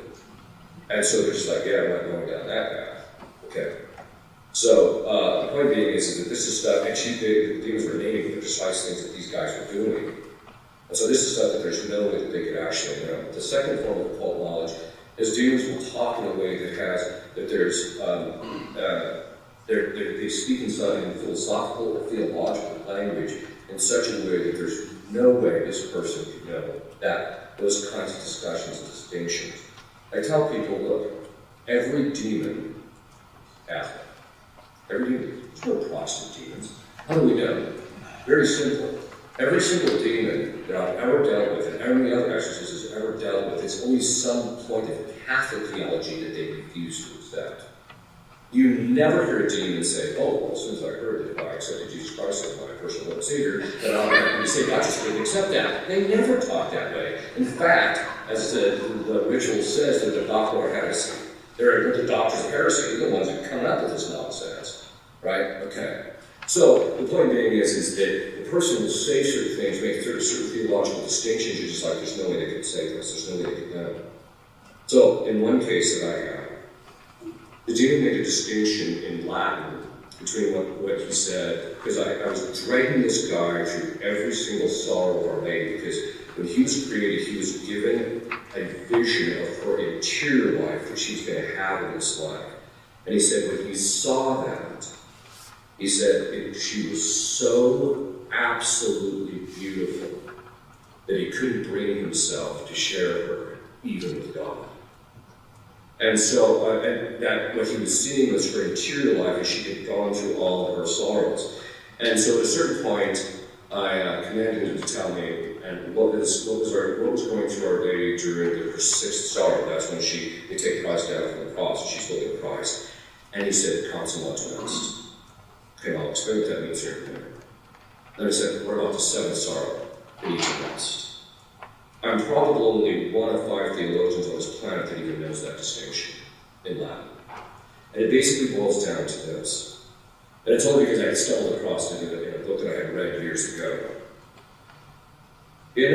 And so they're just like, yeah, I'm not going down that path. Okay. So the point being is that this is stuff, and the demons were naming the precise things that these guys were doing. And so this is stuff that there's no way that they could actually know. The second form of occult knowledge is demons will talk in a way they speak in philosophical or theological language in such a way that there's no way this person could know that those kinds of discussions and distinctions. I tell people, look, every demon, Catholic, every demon, there's no Protestant demons. How do we know? Very simple. Every single demon that I've ever dealt with, and every other exorcist has ever dealt with, it's always some point of Catholic theology that they refuse to accept. You never hear a demon say, oh, well, as soon as I heard that if I accepted Jesus Christ as my personal Lord and Savior, then I'll have to say, God just didn't accept that. They never talk that way. In fact, as the ritual says, that the doctor of heresy. They're the doctors of heresy. They're the ones that are coming up with this nonsense. Right? Okay. So the point being is that the person will say certain things, make certain theological distinctions. You're just like, there's no way they could say this. There's no way they could know. So in one case that I have, the demon made a distinction in Latin between what he said, because I was dragging this guy through every single sorrow of Our Lady, because when he was created, he was given a vision of her interior life that she's going to have in this life. And he said when he saw that, he said she was so absolutely beautiful that he couldn't bring himself to share her even with God. And so, that what he was seeing was her interior life as she had gone through all of her sorrows. And so at a certain point, I commanded him to tell me and what was going through Our Lady during her sixth sorrow. That's when they take Christ down from the cross and she's holding Christ. And he said, consummate est. Okay, I'll explain what that means here in a minute. Then he said, what about the seventh sorrow? Beneath rest. I'm probably only one of 5 theologians on this planet that even knows that distinction in Latin. And it basically boils down to this. And it's only because I had stumbled across it in a book that I had read years ago. In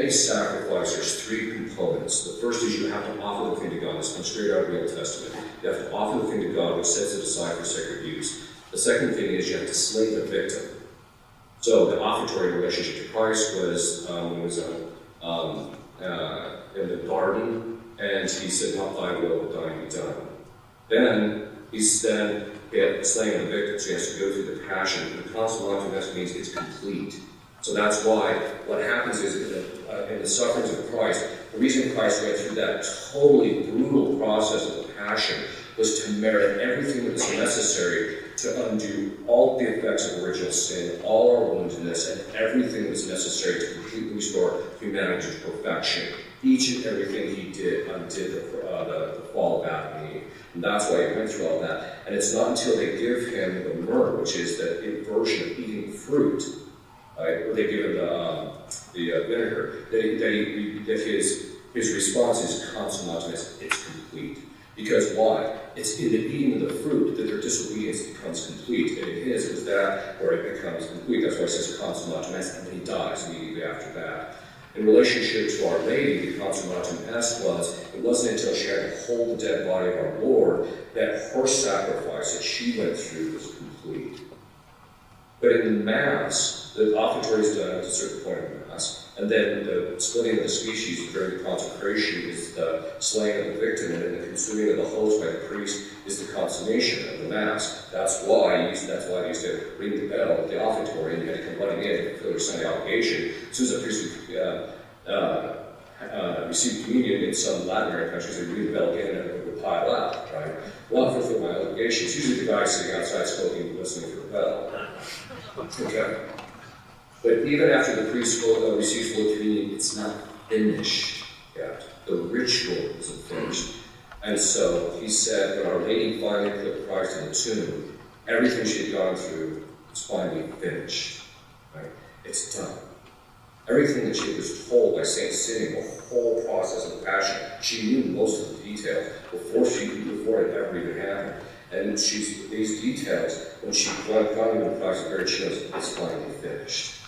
a sacrifice, there's 3 components. The first is you have to offer the thing to God. This comes straight out of the Old Testament. You have to offer the thing to God, which sets it aside for sacred use. The second thing is you have to slay the victim. So the offertory relationship to Christ was in the garden, and he said, not thy will, but thine be done. Then he's slaying the victim, so he has to go through the passion. The consummate est means it's complete. So that's why what happens is in the sufferings of Christ, the reason Christ went through that totally brutal process of the passion was to merit everything that was necessary to undo all the effects of original sin, all our woundedness, and everything that was necessary to completely restore humanity to perfection. Each and everything he did undid the fall of Adam and Eve. And that's why he went through all that. And it's not until they give him the myrrh, which is the inversion of eating fruit, right, or they give him the vinegar, that his response is consummate, it's complete. Because why? It's in the eating of the fruit that their disobedience becomes complete. And in his, it was that where it becomes complete. That's why it says consummate est, and then he dies immediately after that. In relationship to Our Lady, the consummate est it wasn't until she had to hold the dead body of our Lord that her sacrifice that she went through was complete. But in the Mass, the offertory is done at a certain point in the Mass. And then the splitting of the species during the consecration is the slaying of the victim, and then the consuming of the host by the priest is the consummation of the Mass. That's why they used to ring the bell at the offertory, and you had to come running in to fulfill your Sunday obligation. As soon as the priest received communion in some Latin American countries, they ring the bell again and it would pile out, right? Well, I fulfill my obligation. It's usually the guy sitting outside smoking, listening for the bell. Okay. But even after the priest receives Holy Communion, it's not finished yet. The ritual isn't finished. And so he said, when Our Lady finally put Christ in the tomb, everything she had gone through was finally finished. Right? It's done. Everything that she was told by Saint Simeon, the whole process of the Passion, she knew most of the details before it ever even happened. And these details, when she finally went Christ, very she knows it's finally finished.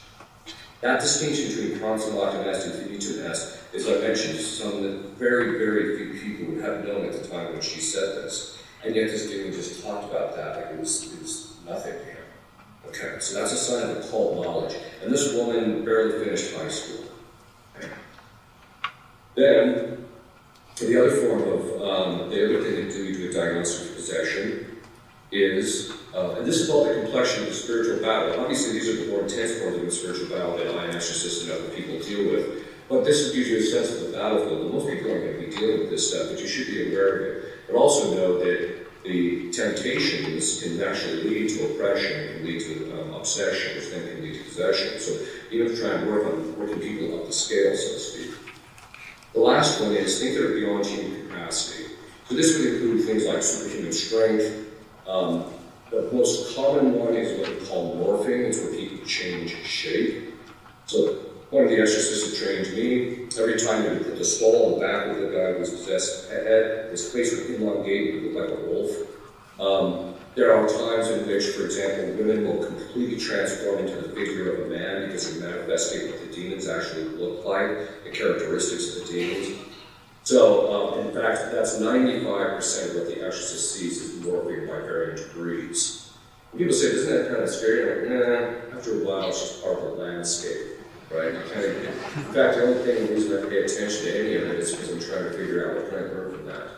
That distinction between consummate est and finitum est, as I mentioned, is something that very, very few people would have known at the time when she said this. And yet this demon just talked about that like it was nothing to him. Okay, so that's a sign of occult knowledge. And this woman barely finished high school. Okay. Then, the other form of, the other thing that do to a diagnosis of possession is, and this is all the complexion of the spiritual battle. Obviously, these are the more intense forms of the spiritual battle that I and exorcists and other people deal with. But this gives you a sense of the battlefield. And most people aren't going to be dealing with this stuff, but you should be aware of it. But also know that the temptations can actually lead to oppression, can lead to obsession, which then can lead to possession. So you have to try and work on working people up the scale, so to speak. The last one is things that are beyond human capacity. So this would include things like superhuman strength. The most common one is what we call morphing. It's where people change shape. So one of the exorcists who trained me, every time he would put the skull on the back of the guy who was possessed head, his face would elongate and look like a wolf. There are times in which, for example, women will completely transform into the figure of a man because they're manifesting what the demons actually look like, the characteristics of the demons. So, in fact, that's 95% of what the exorcist sees is morphing by varying degrees. And people say, isn't that kind of scary? I'm like, nah, after a while, it's just part of the landscape. Right? In fact, the only reason I pay attention to any of it is because I'm trying to figure out what can I learn from that.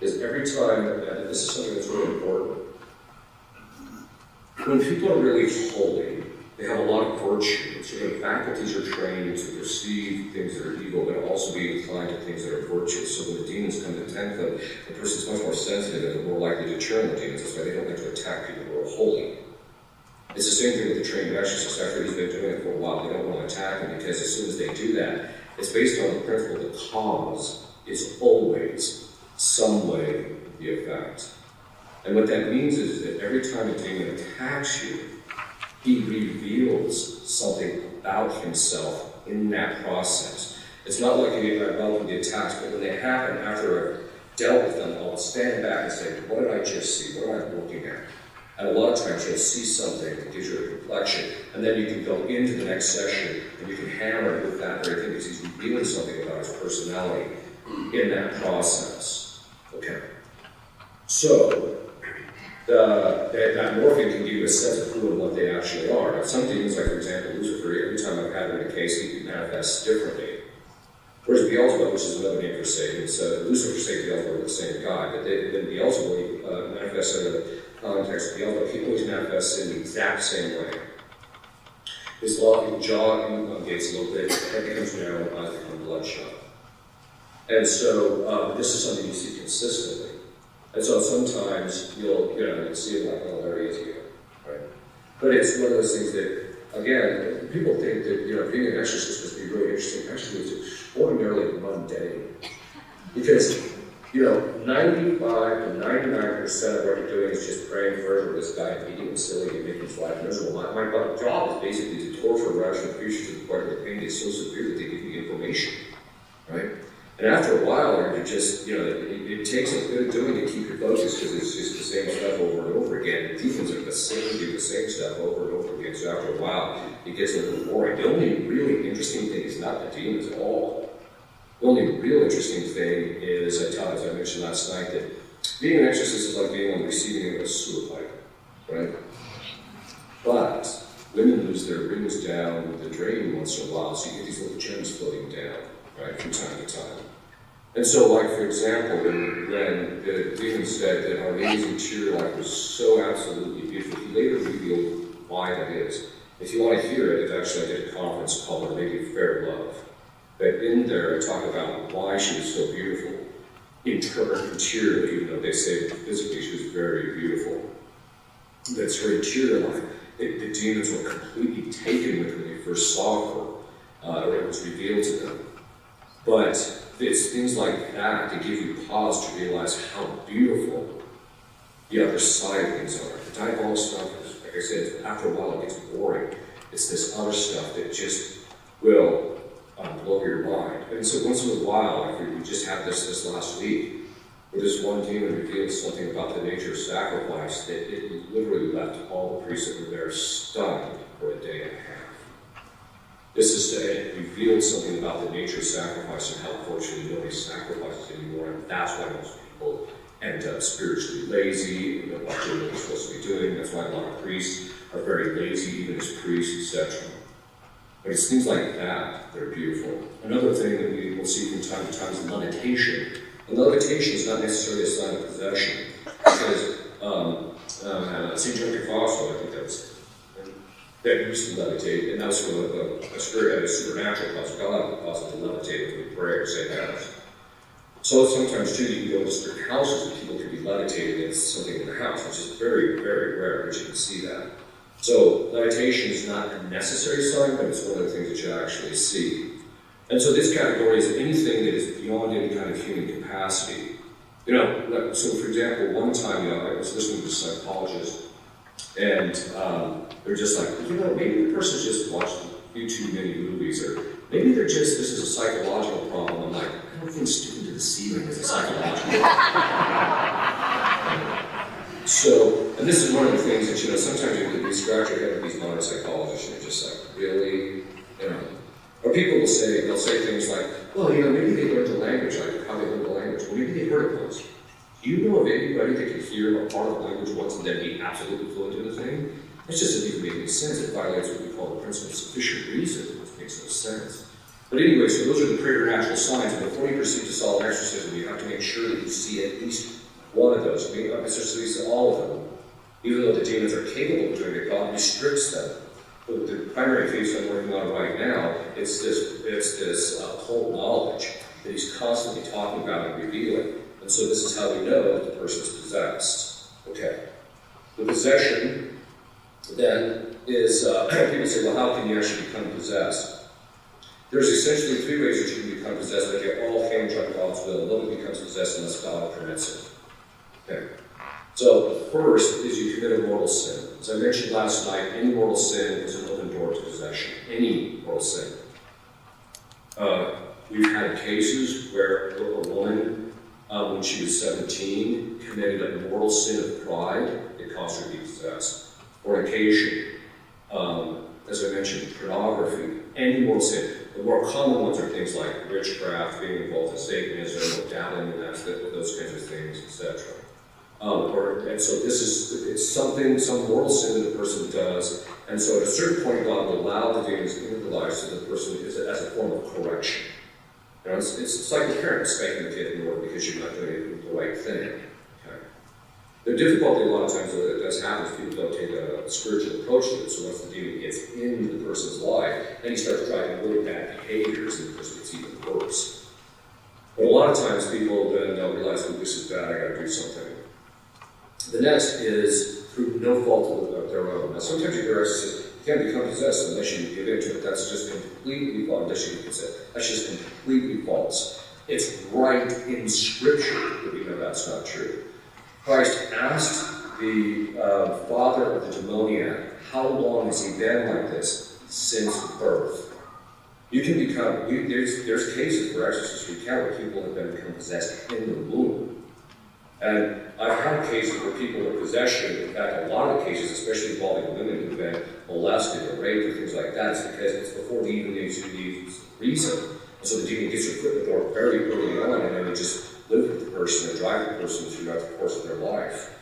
Is every time, and this is something that's really important, when people are really holy, they have a lot of virtue. So their faculties are trained to perceive things that are evil, but also be inclined to things that are virtuous. So when the demons come to tempt them, the person's much more sensitive and more likely to turn the demons. That's why they don't like to attack people who are holy. It's the same thing with the trained exorcist. After he's been doing it for a while, they don't want to attack him because as soon as they do that, it's based on the principle the cause is always some way the effect. And what that means is that every time a demon attacks you, he reveals something about himself in that process. It's not like you welcome the attacks, but when they happen, after I've dealt with them, I'll stand back and say, what did I just see? What am I looking at? And a lot of times you'll see something that gives you a complexion, and then you can go into the next session and you can hammer it with that very thing because he's revealing something about his personality in that process. Okay. So, that morphing can give you a sense of who and what they actually are. Now, some demons, like for example Lucifer, every time I've had him in a case, he manifests differently. Whereas Beelzebub, which is another name for Satan, so Lucifer, Satan, Beelzebub are the same guy, but then Beelzebub manifests under the context of Beelzebub. He always manifests in the exact same way. His jaw elongates a little bit, his head becomes narrow, eyes become bloodshot. And so this is something you see consistently. And so sometimes you'll see it like, oh, there he is again, right? But it's one of those things that, again, people think that, being an exorcist must be really interesting. Actually, it's extraordinarily mundane. Because, 95 to 99% of what you're doing is just praying for this guy, beating him silly and making his life miserable. My job is basically to torture rational creatures to the point where the pain is so severe that they give me information, right? And after a while, you're just, it takes a bit of doing to keep your focus because it's just the same stuff over and over again. And demons are do the same stuff over and over again. So after a while, it gets a little boring. The only really interesting thing is not the demons at all. The only real interesting thing is, as I mentioned last night, that being an exorcist is like being on the receiving end of a sewer pipe, right? But women lose their rings down the drain once in a while, so you get these little gems floating down, right, from time to time. And so, like, for example, when the demon said that Our Lady's interior life was so absolutely beautiful, he later revealed why that is. If you want to hear it, I did a conference called Our Lady of Fair Love. But in there, I talk about why she was so beautiful. Interiorly, even though they say physically she was very beautiful. That's her interior life. The demons were completely taken with when they first saw her, or it was revealed to them. But it's things like that that give you pause to realize how beautiful the other side of things are. The diabolic stuff is, like I said, after a while it gets boring. It's this other stuff that just will blow your mind. And so once in a while, like we just had this last week, where this one demon revealed something about the nature of sacrifice that it literally left all the priests that were there stunned for a day and a half. This is to say, it revealed something about the nature of sacrifice and how fortunately nobody sacrifices anymore, and that's why most people end up spiritually lazy and don't do what they're supposed to be doing. That's why a lot of priests are very lazy, even as priests, etc. But it's things like that that are beautiful. Another thing that we will see from time to time is levitation. And levitation is not necessarily a sign of possession, because St. John Chrysostom, I think that used to levitate, and that was from a spirit, a supernatural cause. God caused it to levitate when we pray or say mass. So sometimes too, you can go to certain houses and people can be levitating against something in the house, which is very, very rare that you can see that. So levitation is not a necessary sign, but it's one of the things that you actually see. And so this category is anything that is beyond any kind of human capacity. So for example, one time, I was listening to a psychologist, and they're just like, maybe the person's just watched a few too many movies, or maybe this is a psychological problem. I'm like, I don't think sticking to the ceiling is a psychological problem. So, and this is one of the things that, sometimes you scratch your head with these modern psychologists, and you're just like, really? Or people will say, they'll say things like, well, maybe they learned the language, like how they learned the language. Well, maybe they heard it once. Do you know of anybody that can hear a part of the language once and then be absolutely fluent in the thing? It just doesn't even make any sense. It violates what we call the principle of sufficient reason, which makes no sense. But anyway, so those are the preternatural signs, and before you proceed to solemn exorcism, you have to make sure that you see at least one of those. Maybe not necessarily see all of them. Even though the demons are capable of doing it, God restricts them. But the primary case I'm working on right now, it's this whole knowledge that he's constantly talking about and revealing. And so this is how we know that the person's possessed. Okay. The possession, then, is, people say, well, how can you actually become possessed? There's essentially three ways that you can become possessed, but they all hinge on God's will. Nobody becomes possessed unless God permits it. Okay. So the first is you commit a mortal sin. As I mentioned last night, any mortal sin is an open door to possession. Any mortal sin. We've had cases where a woman, when she was 17, committed a mortal sin of pride that caused her to be possessed. Fornication, as I mentioned, pornography, any mortal sin. The more common ones are things like witchcraft, being involved in Satanism, or dabbling in those kinds of things, etc. And so it's some mortal sin that the person does, and so at a certain point God will allow the demons into the life so that the person is as a form of correction. It's like a parent spanking the kid in the Lord because you're not doing the right thing. Okay? The difficulty a lot of times that does happen is people don't take a spiritual approach to it, so once the demon gets into the person's life, then he starts driving really bad behaviors, and the person gets even worse. But a lot of times people then they'll realize, oh, this is bad, I gotta do something. The next is through no fault of their own. Now, sometimes you hear exorcists, you can't become possessed unless you give into it. That's just completely false. Unless you consent. That's just completely false. It's right in Scripture that we know that's not true. Christ asked the father of the demoniac, how long has he been like this? Since birth. You can become, there's cases where exorcists recount where people have become possessed in the womb. And I've had cases where people with possession, in fact, a lot of the cases, especially involving women who've been molested or raped or things like that, is because it's before the even age of reason. And so the demon gets your foot in the door very early on, and then they just live with the person and drive the person throughout the course of their life.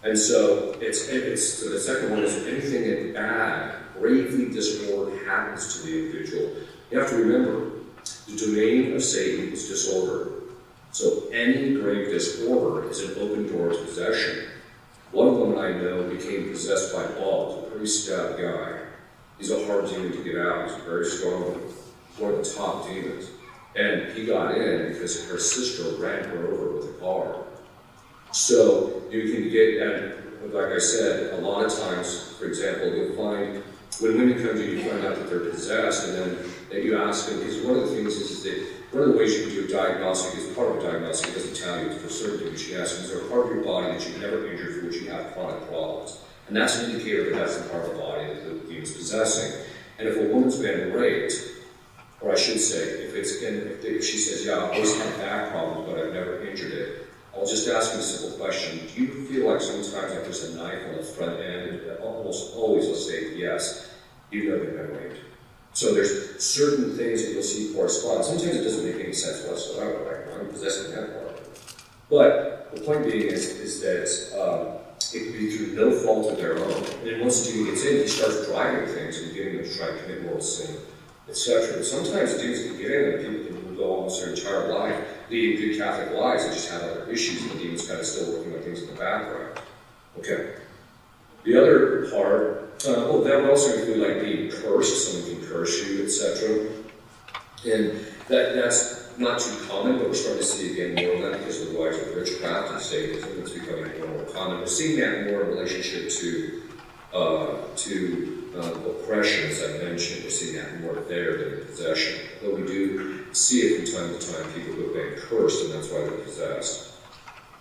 And so so the second one is anything that bad, gravely disorder happens to the individual. You have to remember, the domain of Satan is disorder. So any grave disorder is an open door to possession. One woman I know became possessed by Baal, a pretty stout guy. He's a hard demon to get out. He's a very strong one. One of the top demons. And he got in because her sister ran her over with a car. So you can get, and like I said, a lot of times, for example, you'll find, when women come to you, you find out that they're possessed, and then you ask them, because one of the things is that one of the ways you can do a diagnostic is part of a diagnostic. It doesn't tell you for certain, but you can ask, is there a part of your body that you've never injured for which you have chronic problems? And that's an indicator that that's the part of the body that the demon is possessing. And if a woman's been raped, or I should say, if she says, yeah, I've always had back problems, but I've never injured it, I'll just ask you a simple question. Do you feel like sometimes like there's a knife on the front end? And almost always will say yes, even though they've been raped. So there's certain things that you'll see correspond. Sometimes it doesn't make any sense whatsoever, like I'm possessing that part of it. But the point being is that it can be through no fault of their own. And then once the demon gets in, he starts driving things and getting them to try to commit moral sin, etc. But sometimes demons can get in and people can go almost their entire life leading good Catholic lives and just have other issues, and the demon's kind of still working on things in the background. Okay. The other part, that would also include like being cursed, someone can curse you, etc. And that's not too common, but we're starting to see again more of that because of the rise of witchcraft and Satanism. It's becoming more and more common. We're seeing that more in relationship to oppression, as I mentioned. We're seeing that more there than in possession. Though we do see it from time to time, people who have been cursed, and that's why they're possessed.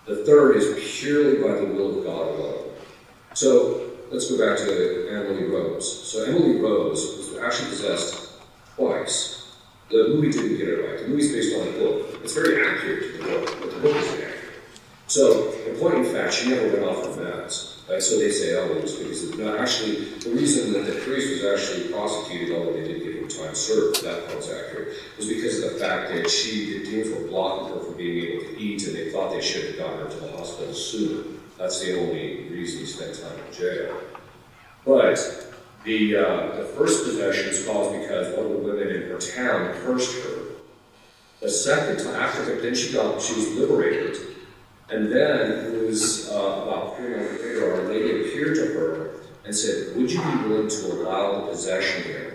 The third is purely by the will of God alone. So let's go back to Emily Rose. So Emily Rose was actually possessed twice. The movie didn't get it right. The movie's based on a book. It's very accurate to the book, but the book isn't accurate. So, in point in fact, she never went off the meds. Right? So they say, oh, it was because of, no, actually, the reason that the priest was actually prosecuted, although they did give him time served, that part's accurate, was because of the fact that the demons were blocking her from being able to eat, and they thought they should have gotten her to the hospital sooner. That's the only reason he spent time in jail. But the first possession was caused because one of the women in her town cursed her. The second time, after that, then she was liberated. And then it was about 3 months later, Our Lady appeared to her and said, would you be willing to allow the possession again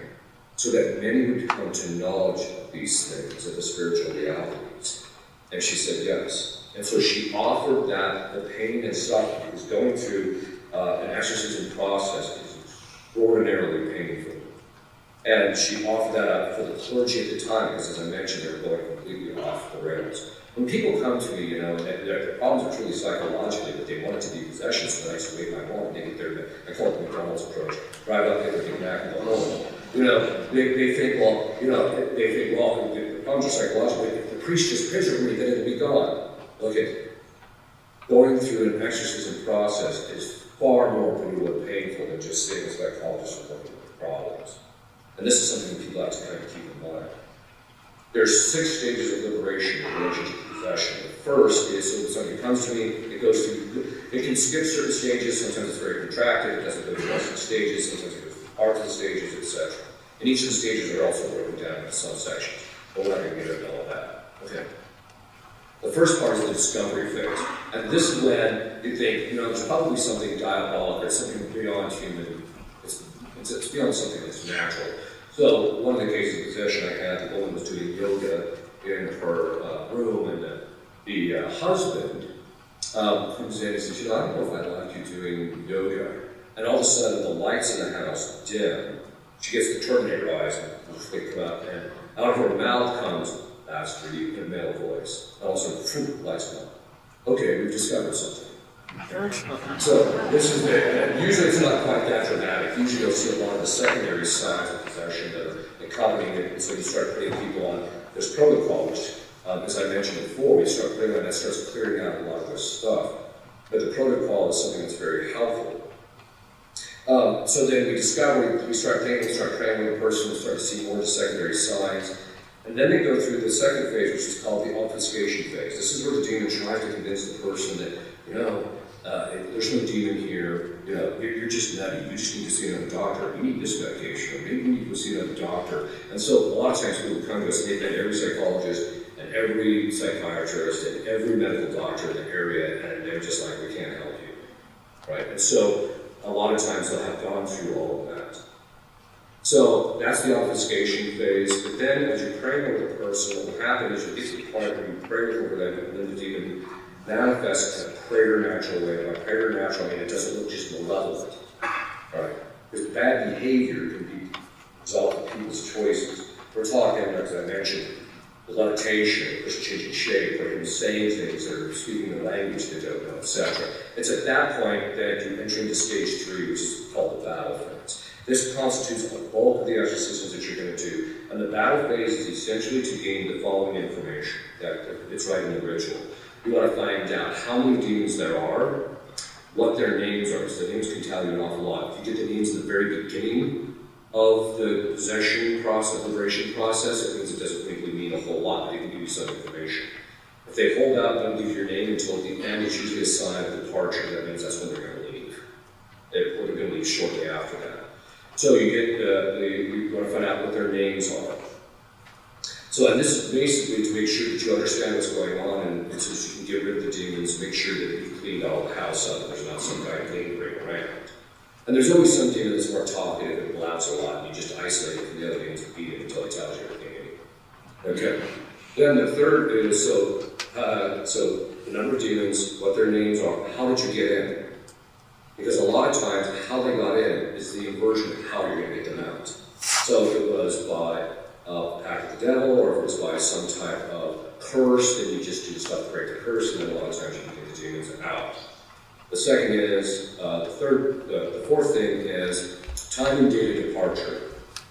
so that many would come to knowledge of these things, of the spiritual realities? And she said yes. And so she offered that the pain and suffering was going through an exorcism process is extraordinarily painful. And she offered that up for the clergy at the time, because as I mentioned, they were going completely off the rails. When people come to me, their problems are truly psychologically, but they want it to be possession, so I used to wave my wand and they get their, I call it the McDonald's approach, drive up, get their Big Mac, and go home. They think, the problems are psychological. If the priest just prays over me, then it'll be gone. Okay, going through an exorcism process is far more brutal and painful than just seeing a psychologist and looking at the problems. And this is something people have to kind of keep in mind. There's 6 stages of liberation in relationship to possession. The first is, so when somebody comes to me, it goes through, it can skip certain stages, sometimes it's very contracted, it doesn't go through all the stages, sometimes it goes through parts of the stages, etc. And each of the stages are also broken down into subsections. But we're not going to get into all of that. Okay. The first part is the discovery phase. And this is when you think, there's probably something diabolic or something beyond human. It's beyond something that's natural. So one of the cases of possession I had, the woman was doing yoga in her room, and the husband comes in and says, I don't know if I like you doing yoga. And all of a sudden, the lights in the house dim. She gets the Terminator eyes, and they come out, and out of her mouth comes, that's for you, in a male voice. And all of a sudden, lights come. Okay, we've discovered something. So this is usually it's not quite that dramatic. Usually you'll see a lot of the secondary signs of possession that are accompanying it, and so you start putting people on this protocol, which, as I mentioned before, we start putting on that starts clearing out a lot of this stuff. But the protocol is something that's very helpful. So then we start thinking, we start praying with the person, we start to see more of the secondary signs. And then they go through the second phase, which is called the obfuscation phase. This is where the demon tries to convince the person that, there's no demon here, you're just nutty, you just need to see another doctor, you need this medication, or maybe you need to go see another doctor. And so a lot of times people come to us and they've been every psychologist and every psychiatrist and every medical doctor in the area, and they're just like, we can't help you, right? And so a lot of times they'll have gone through all of that. So that's the obfuscation phase, but then as you're praying with the person, what will happen is you get to the point where you pray over them, and then the demon manifests in a prayer natural way. By prayer natural, I mean it doesn't look just malevolent, right? Because bad behavior can be a result of people's choices. We're talking, as I mentioned, levitation, a person changing shape, or him saying things, or speaking a language they don't know, etc. It's at that point that you enter into stage 3, which is called the battle phase. This constitutes the bulk of the exorcisms that you're going to do. And the battle phase is essentially to gain the following information that it's right in the ritual. You want to find out how many demons there are, what their names are, because the names can tell you an awful lot. If you get the names at the very beginning of the possession process, liberation process, it means it doesn't really mean a whole lot, but it can give you some information. If they hold out, don't give your name until at the end, it's usually a sign of departure. That means that's when they're going to leave. They're going to leave shortly after that. So you get you want to find out what their names are. So, and this is basically to make sure that you understand what's going on, and so that you can get rid of the demons, make sure that you've cleaned all the house up, and there's not some guy lingering around. And there's always some demon that's more talkative and blabs a lot, and you just isolate it from the other demons and beat it until he tells you everything. Okay. Then the third is, so the number of demons, what their names are, how did you get in? Because a lot of times, how they got in is the inversion of how you're going to get them out. So if it was by a pact of the devil, or if it was by some type of curse, then you just do stuff to break the curse, and then a lot of times you can get the demons out. The second is, the fourth thing is time and date of departure.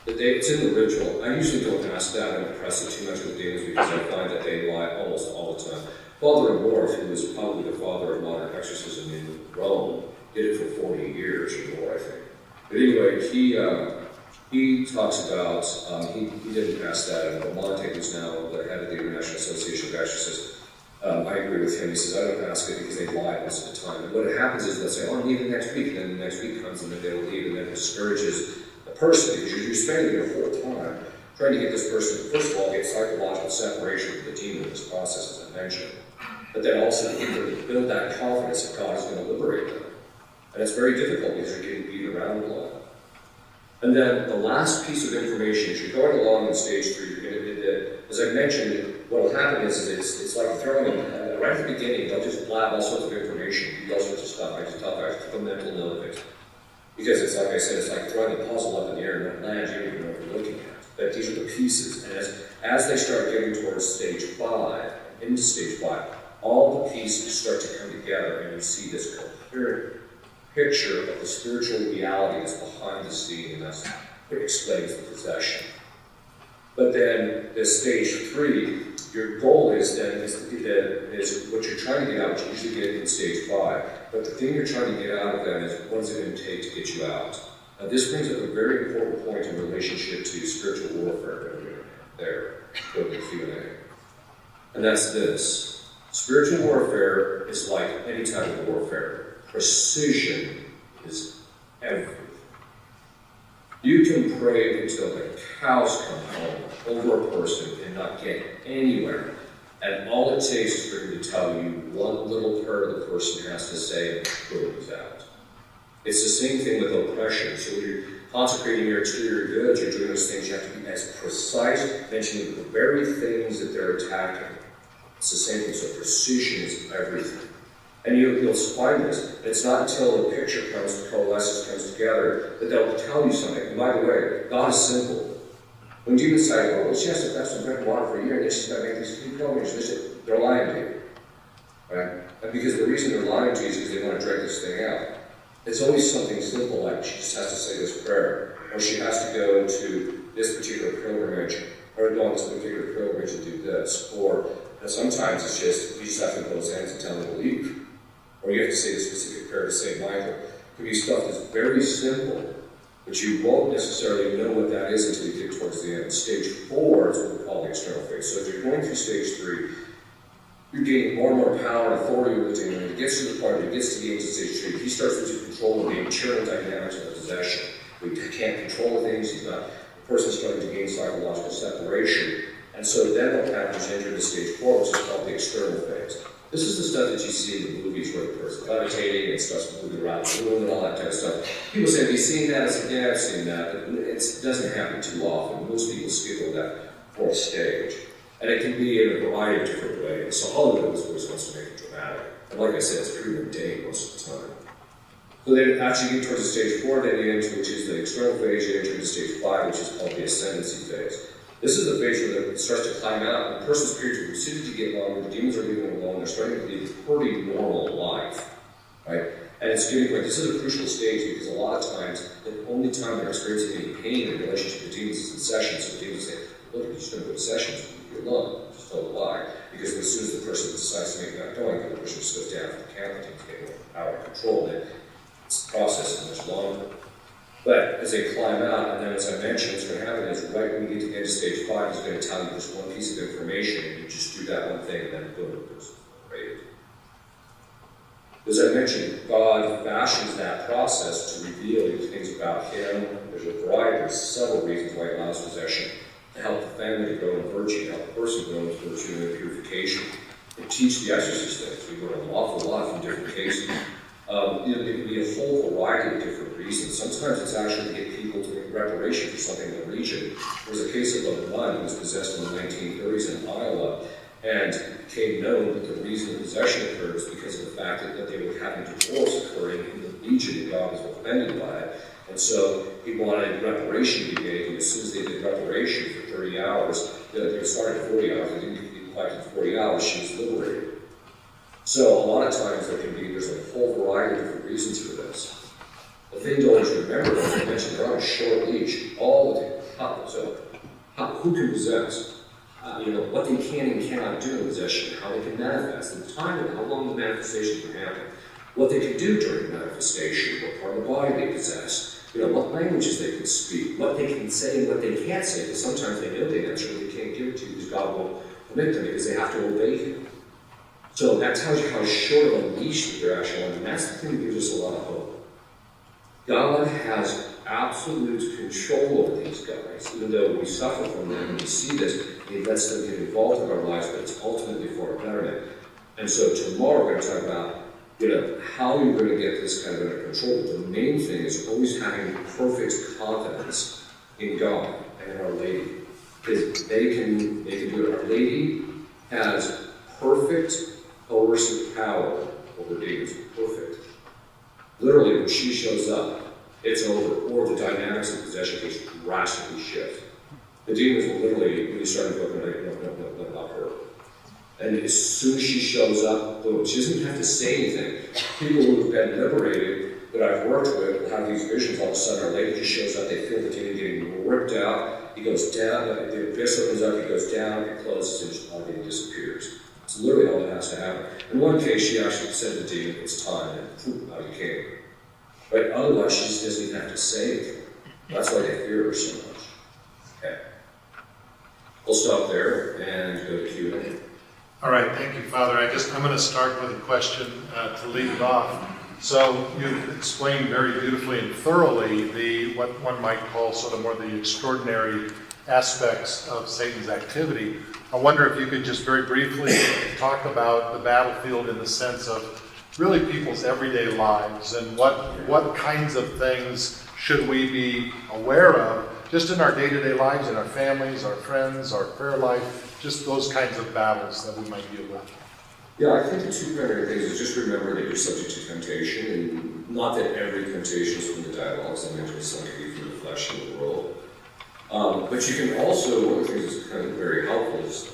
It's in the ritual. I usually don't ask that and press it too much with the demons because I find that they lie almost all the time. Father Amorth, who was probably the father of modern exorcism in Rome, did it for 40 years or more, I think. But anyway, he talks about, he didn't ask that, and Monte, who's now the head of the International Association of Exorcists, I agree with him. He says, I don't ask it because they lie most of the time. And what happens is they'll say, oh, I'm leaving next week, and then the next week comes and then they'll leave, and then it discourages the person because you're spending your whole time trying to get this person, first of all, get psychological separation from the demon in this process, as I mentioned, but then also to get them to build that confidence that God is going to liberate them. And it's very difficult because you're getting beat around a lot. And then the last piece of information, as you're going along in stage 3, you're going to do, as I mentioned, what will happen is it's like throwing them, right at the beginning, they'll just blab all sorts of information, do all sorts of stuff. I just tell guys to keep a mental note of it. Because it's like I said, it's like throwing a puzzle up in the air and it lands, you don't even know what you're looking at. But these are the pieces, and as they start getting towards stage 5, into stage 5, all the pieces start to come together and you see this coherent picture of the spiritual reality that's behind the scene, and that's what explains the possession. But then the stage 3, your goal is then is what you're trying to get out, which you usually get in stage 5. But the thing you're trying to get out of that is what is it going to take to get you out? Now this brings up a very important point in relationship to spiritual warfare that we're doing there, with the Q&A. And that's this. Spiritual warfare is like any type of warfare. Precision is everything. You can pray until the cows come home over a person and not get anywhere. And all it takes is for him to tell you one little prayer the person has to say and boom, he's out. It's the same thing with oppression. So when you're consecrating your exterior goods, you're doing those things, you have to be as precise, mentioning the very things that they're attacking. It's the same thing. So precision is everything. And you'll find this. It's not until the picture coalesces, comes together, that they'll tell you something. And by the way, God is simple. When demons say, oh, well, she has to have some drink water for a year, and then she's got to make these pilgrimages, they're lying to you. Right? And because the reason they're lying to you is because they want to drag this thing out. It's always something simple, like she just has to say this prayer, or she has to go to this particular pilgrimage, or go on this particular pilgrimage and do this. Or sometimes it's just, you just have to put those hands and tell them to leave. Or you have to say the specific prayer to St. Michael. It can be stuff that's very simple, but you won't necessarily know what that is until you get towards the end. Stage 4 is what we call the external phase. So if you're going through stage 3, you're gaining more and more power and authority with the demon. When it gets to the point where it gets to the end of stage 3, he starts losing control of the internal dynamics of the possession. We can't control things. The person's starting to gain psychological separation. And so then what happens, you enter into stage 4, which is called the external phase. This is the stuff that you see in the movies where the person's levitating and starts moving around the room and all that kind of stuff. People say, have you seen that? I said, yeah, I've seen that, but it doesn't happen too often. Most people skip over that 4th stage. And it can be in a variety of different ways. So Hollywood always wants to make it dramatic. And like I said, it's pretty mundane most of the time. So then after you get towards the stage 4, then you enter, which is the external phase, you enter into stage 5, which is called the ascendancy phase. This is the phase where it starts to climb out, and the person's periods are proceeding to get longer, the demons are leaving them alone, they're starting to lead a pretty normal life, right? And it's getting like, this is a crucial stage because a lot of times, the only time they're experiencing any pain in relationship to demons is in sessions. So demons say, look, you're just going to go to sessions, you're alone. Just tell a lie. Because as soon as the person decides to make that going, the person just goes down to the camp and takes more power and control, and it's the process is much longer. But as they climb out, and then as I mentioned, what's going to happen is right when you get to end stage 5, he's going to tell you this one piece of information, and you just do that one thing, and then boom, the person's rated. As I mentioned, God fashions that process to reveal these things about Him. There's a variety, there's several reasons why He allows possession. To help the family to grow in virtue, to help the person grow in virtue and purification. To teach the exorcist things. We learn an awful lot from different cases. It can be a whole variety of different reasons. Sometimes it's actually to get people to make reparation for something in the region. There was a case of a nun who was possessed in the 1930s in Iowa, and it became known that the reason the possession occurred was because of the fact that they were having divorce occurring in the region, and God was offended by it. And so he wanted reparation to be made, and as soon as they did reparation for 30 hours, they started at 40 hours, they didn't get quite to 40 hours, she was liberated. So a lot of times there's a whole variety of different reasons for this. The thing to always remember, as I mentioned, they're on a short leash all the time. So who can possess? What they can and cannot do in possession, how they can manifest, the time and how long the manifestation can happen, what they can do during the manifestation, what part of the body they possess, what languages they can speak, what they can say and what they can't say, because sometimes they know the answer, but they can't give it to you because God won't permit them because they have to obey Him. So that tells you how short of a leash that they're actually on, and that's the thing that gives us a lot of hope. God has absolute control over these guys, even though we suffer from them and we see this, He lets them get involved in our lives, but it's ultimately for our betterment. And so tomorrow we're going to talk about how you're going to get this kind of under control. But the main thing is always having perfect confidence in God and in Our Lady. Because they can do it. Our Lady has perfect coercive power over demons. Perfect. Literally, when she shows up, it's over. Or the dynamics of possession case drastically shift. The demons will literally, when you start looking like, no, not her. And as soon as she shows up, boom, she doesn't have to say anything. People who have been liberated that I've worked with will have these visions. All of a sudden, Our Lady just shows up, they feel the demon getting ripped out, he goes down, the abyss opens up, he goes down, it closes, and just all demon disappears. It's literally all that has to happen. In one case, she actually said to the demon, it's time, and poof, out he came. Right? Otherwise, she just doesn't even have to say anything. That's why they fear her so much. Okay. We'll stop there and go to Q&A. All right, thank you, Father. I'm going to start with a question to lead it off. So you explained very beautifully and thoroughly what one might call sort of more the extraordinary aspects of Satan's activity. I wonder if you could just very briefly talk about the battlefield in the sense of really people's everyday lives and what kinds of things should we be aware of just in our day-to-day lives, in our families, our friends, our prayer life, just those kinds of battles that we might deal with. Yeah, I think the two primary things is just remember that you're subject to temptation, and not that every temptation is from the dialogues. I mentioned some can be from the flesh and the world. But you can also, one of the things that's kind of very helpful is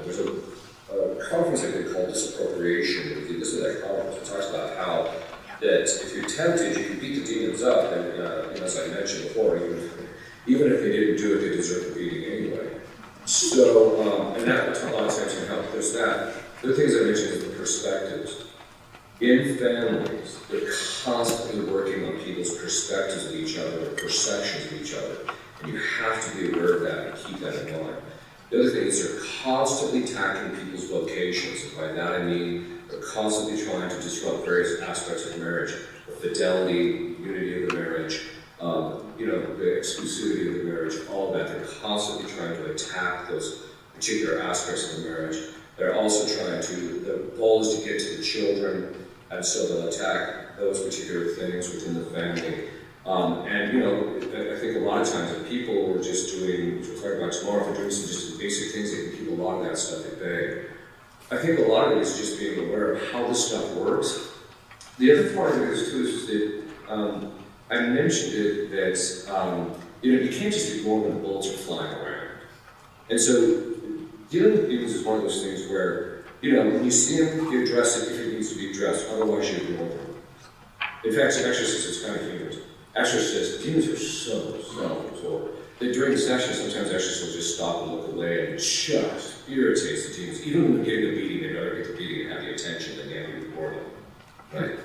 there's a conference I did called Disappropriation. This is that conference that talks about how that if you're tempted, you can beat the demons up, and as I mentioned before, even if they didn't do it, they deserve the beating anyway. So, and that a lot of times can help. There's that. The other things I mentioned is the perspectives. In families, they're constantly working on people's perspectives of each other, or perceptions of each other. And you have to be aware of that and keep that in mind. The other thing is they're constantly attacking people's vocations. And by that I mean they're constantly trying to disrupt various aspects of marriage. The fidelity, the unity of the marriage, the exclusivity of the marriage, all that. They're constantly trying to attack those particular aspects of the marriage. They're also trying to, the goal is to get to the children, and so they'll attack those particular things within the family. I think a lot of times if people are just doing, which we'll talk about tomorrow, if they're doing some just basic things, they can keep a lot of that stuff at bay. I think a lot of it is just being aware of how this stuff works. The other part of it is too, is that I mentioned it that you can't just ignore when bullets are flying around. And so, dealing with demons is one of those things where, when you see them, you address it if it needs to be addressed, otherwise you ignore them. In fact, exorcists, it's kind of humorous. Exorcists, demons are so self-absorbed that during the session, sometimes exorcists will just stop and look away and it just irritates the demons. Even when they're getting a beating, they better get the beating and have the attention, then they have to ignore them. Right?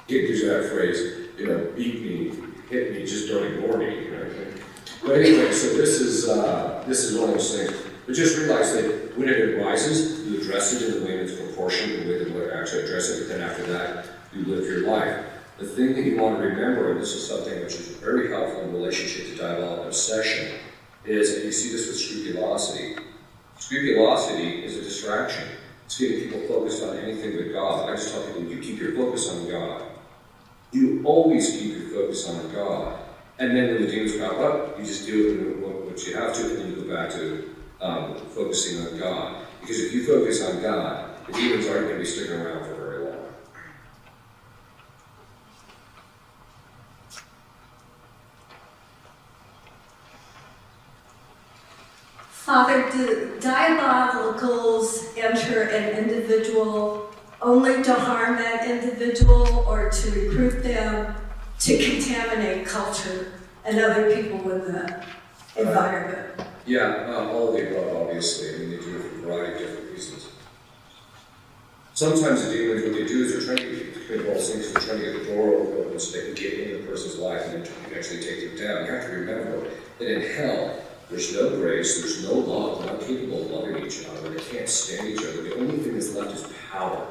It gives you that phrase, beat me, hit me, just don't ignore me. Right? But anyway, so this is one of those things. But just realize that when it arises, you address it in the way that's proportionate, the way that you actually address it, but then after that, you live your life. The thing that you want to remember, and this is something which is very helpful in relationship to dialogue and obsession, is, and you see this with scrupulosity. Scrupulosity is a distraction. It's getting people focused on anything but God. I just tell people, you keep your focus on God. You always keep your focus on God. And then when the demons pop up, you just do what you have to, and then you go back to focusing on God. Because if you focus on God, the demons aren't going to be sticking around for very long. Father, do diabolicals enter an individual only to harm that individual or to recruit them to contaminate culture and other people in the environment? All of the above, obviously. I mean, they do it for a variety of different reasons. Sometimes the demons, what they do is they're trying to commit all things, they're trying to get the door open so they can get into the person's life and then eventually take them down. You have to remember that in hell, there's no grace, there's no love, they're not capable of loving each other, they can't stand each other. The only thing that's left is power.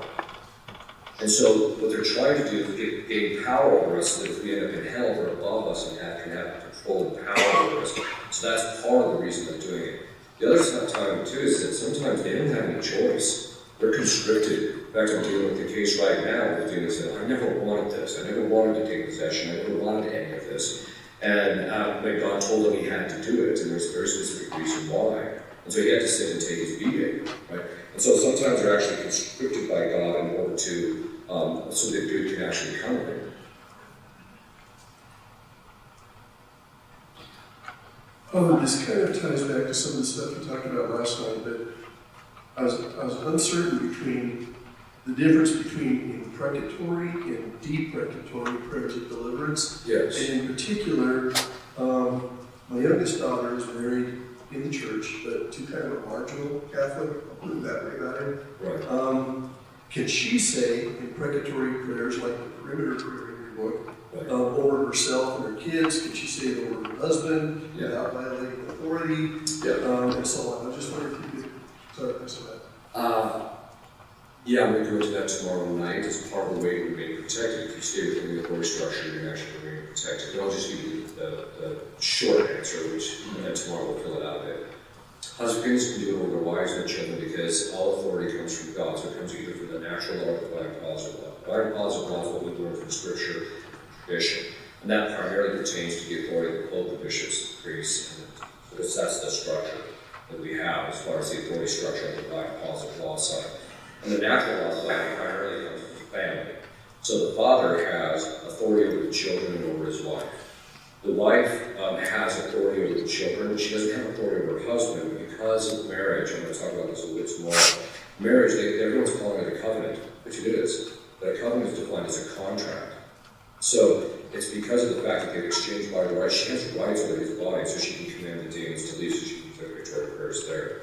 And so what they're trying to do is gain power over us so that if we end up in hell, they're above us and can have control and power over us. So that's part of the reason they're doing it. The other time, too, is that sometimes they don't have any choice. They're constricted. In fact, I'm dealing with the case right now with the demons that I never wanted this. I never wanted to take possession. I never wanted any of this. And when God told him he had to do it, and there's a very specific reason why. And so he had to sit and take his beating, right? And so sometimes they're actually constricted by God in order to, so that good can actually come of it. This kind of ties back to some of the stuff we talked about last night, but I was uncertain between the difference between imprecatory and deprecatory prayers of deliverance. Yes. And in particular, my youngest daughter is married in the church, but to kind of a marginal Catholic, I'll put it that way about him. Right. Can she say imprecatory prayers like the perimeter prayer in your book, Right. over herself and her kids? Can she say it over her husband Yeah. without violating authority? Yeah. And so on. I just wondered if you could clarify that. I'm going to go into that tomorrow night as part of the way to remain protected. If you stay within the authority structure, you're actually remain protected. But I'll just give you the short answer, which then tomorrow we'll fill it out a bit. Husbands can do it over their wives and their children because all authority comes from God. So it comes either from the natural law or the divine positive law. Divine positive law is what we learn from Scripture, tradition. And that primarily pertains to the authority of the Pope, the bishops, the priests, because that's the structure that we have as far as the authority structure on the divine positive law side. And the natural law side primarily comes from the family. So the father has authority over the children and over his wife. The wife has authority over the children. She doesn't have authority over her husband, but because of marriage, I'm going to talk about this a little bit tomorrow. Marriage, everyone's calling it a covenant, which it is. But a covenant is defined as a contract. So it's because of the fact that they've exchanged by rights. She has rights over his body, so she can command the demons to leave, so she can put victory prayers there.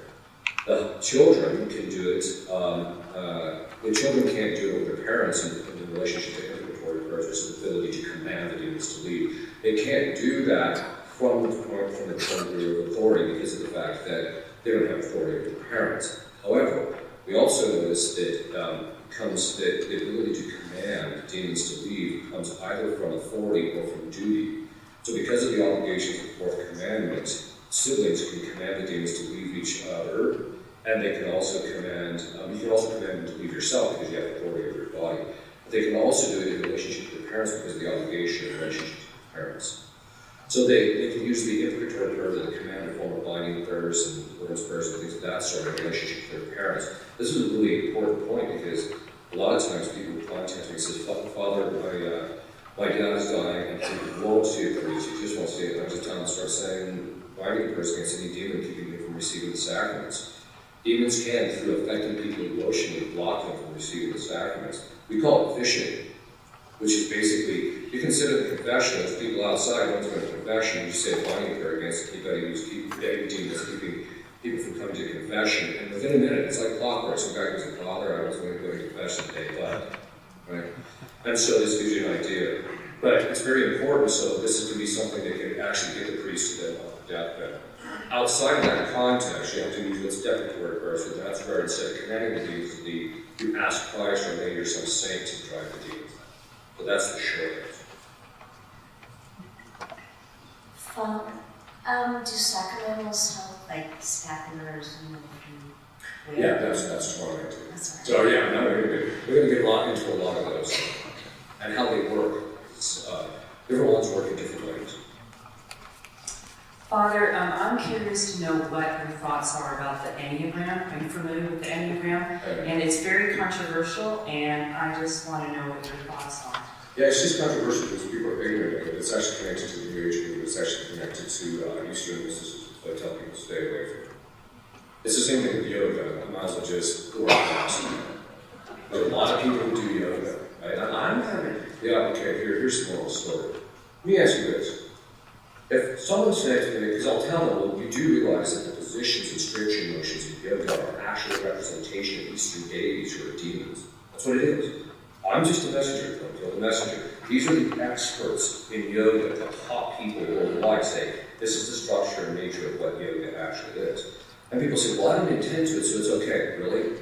The children can do it. The children can't do it with their parents in the relationship to inventory prayers, which is the ability to command the demons to leave. They can't do that from the point of authority because of the fact that they don't have authority over their parents. However, we also notice that the ability to command demons to leave comes either from authority or from duty. So because of the obligations of the fourth commandment, siblings can command the demons to leave each other, and they can also command, you can also command them to leave yourself because you have authority over your body. But they can also do it in relationship to their parents because of the obligation in relationship to their parents. So they can use the imprecatory prayers and the command in form of binding prayers and deliverance prayers and things of that sort in relationship to their parents. This is a really important point because a lot of times people contact me and say, Father, my dad is dying, and he won't see it, he just won't see it. And I just tell him, start saying binding prayers against any demon keeping me from receiving the sacraments. Demons can, through affecting people emotionally, block them from receiving the sacraments. We call it fishing, which is basically, you consider the confession, as people outside, no one's going to confession, you say a binding prayer against anybody who's keeping people from coming to confession, and within a minute, it's like clockwork. Some guy goes, Father, I was going to go to confession today, but, right? And so this gives you an idea. But it's very important, so this is going to be something that can actually get the priest to the deathbed. Outside of that context, you have to use what's declaratory prayer, so that's where instead of commanding the demons to leave, you ask Christ or maybe you're some saint to drive the demons. So that's the short answer. Father, do sacramentals help, like scapulars, Yeah, that's tomorrow night too. That's right. So yeah, no, we're going to get into a lot of those and how they work. Different ones work in different ways. Father, I'm curious to know what your thoughts are about the Enneagram. Are you familiar with the Enneagram? And it's very controversial, and I just want to know what your thoughts are. Yeah, it's just controversial because people are ignorant of it. It's actually connected to the New Age movement. It's actually connected to Eastern mysticism. So I tell people to stay away from it. It's the same thing with yoga. I might as well just go out. There's a lot of people who do yoga. Right? I'm yeah, okay, here's the moral story. Let me ask you this. If someone said to me, because I'll tell them, well, you do realize that the positions and stretching motions in yoga are actual representation of Eastern deities who are demons. That's what it is. I'm just a messenger, don't kill the messenger. These are the experts in yoga, the top people worldwide say, this is the structure and nature of what yoga actually is. And people say, well, I don't intend to it, so it's okay. Really?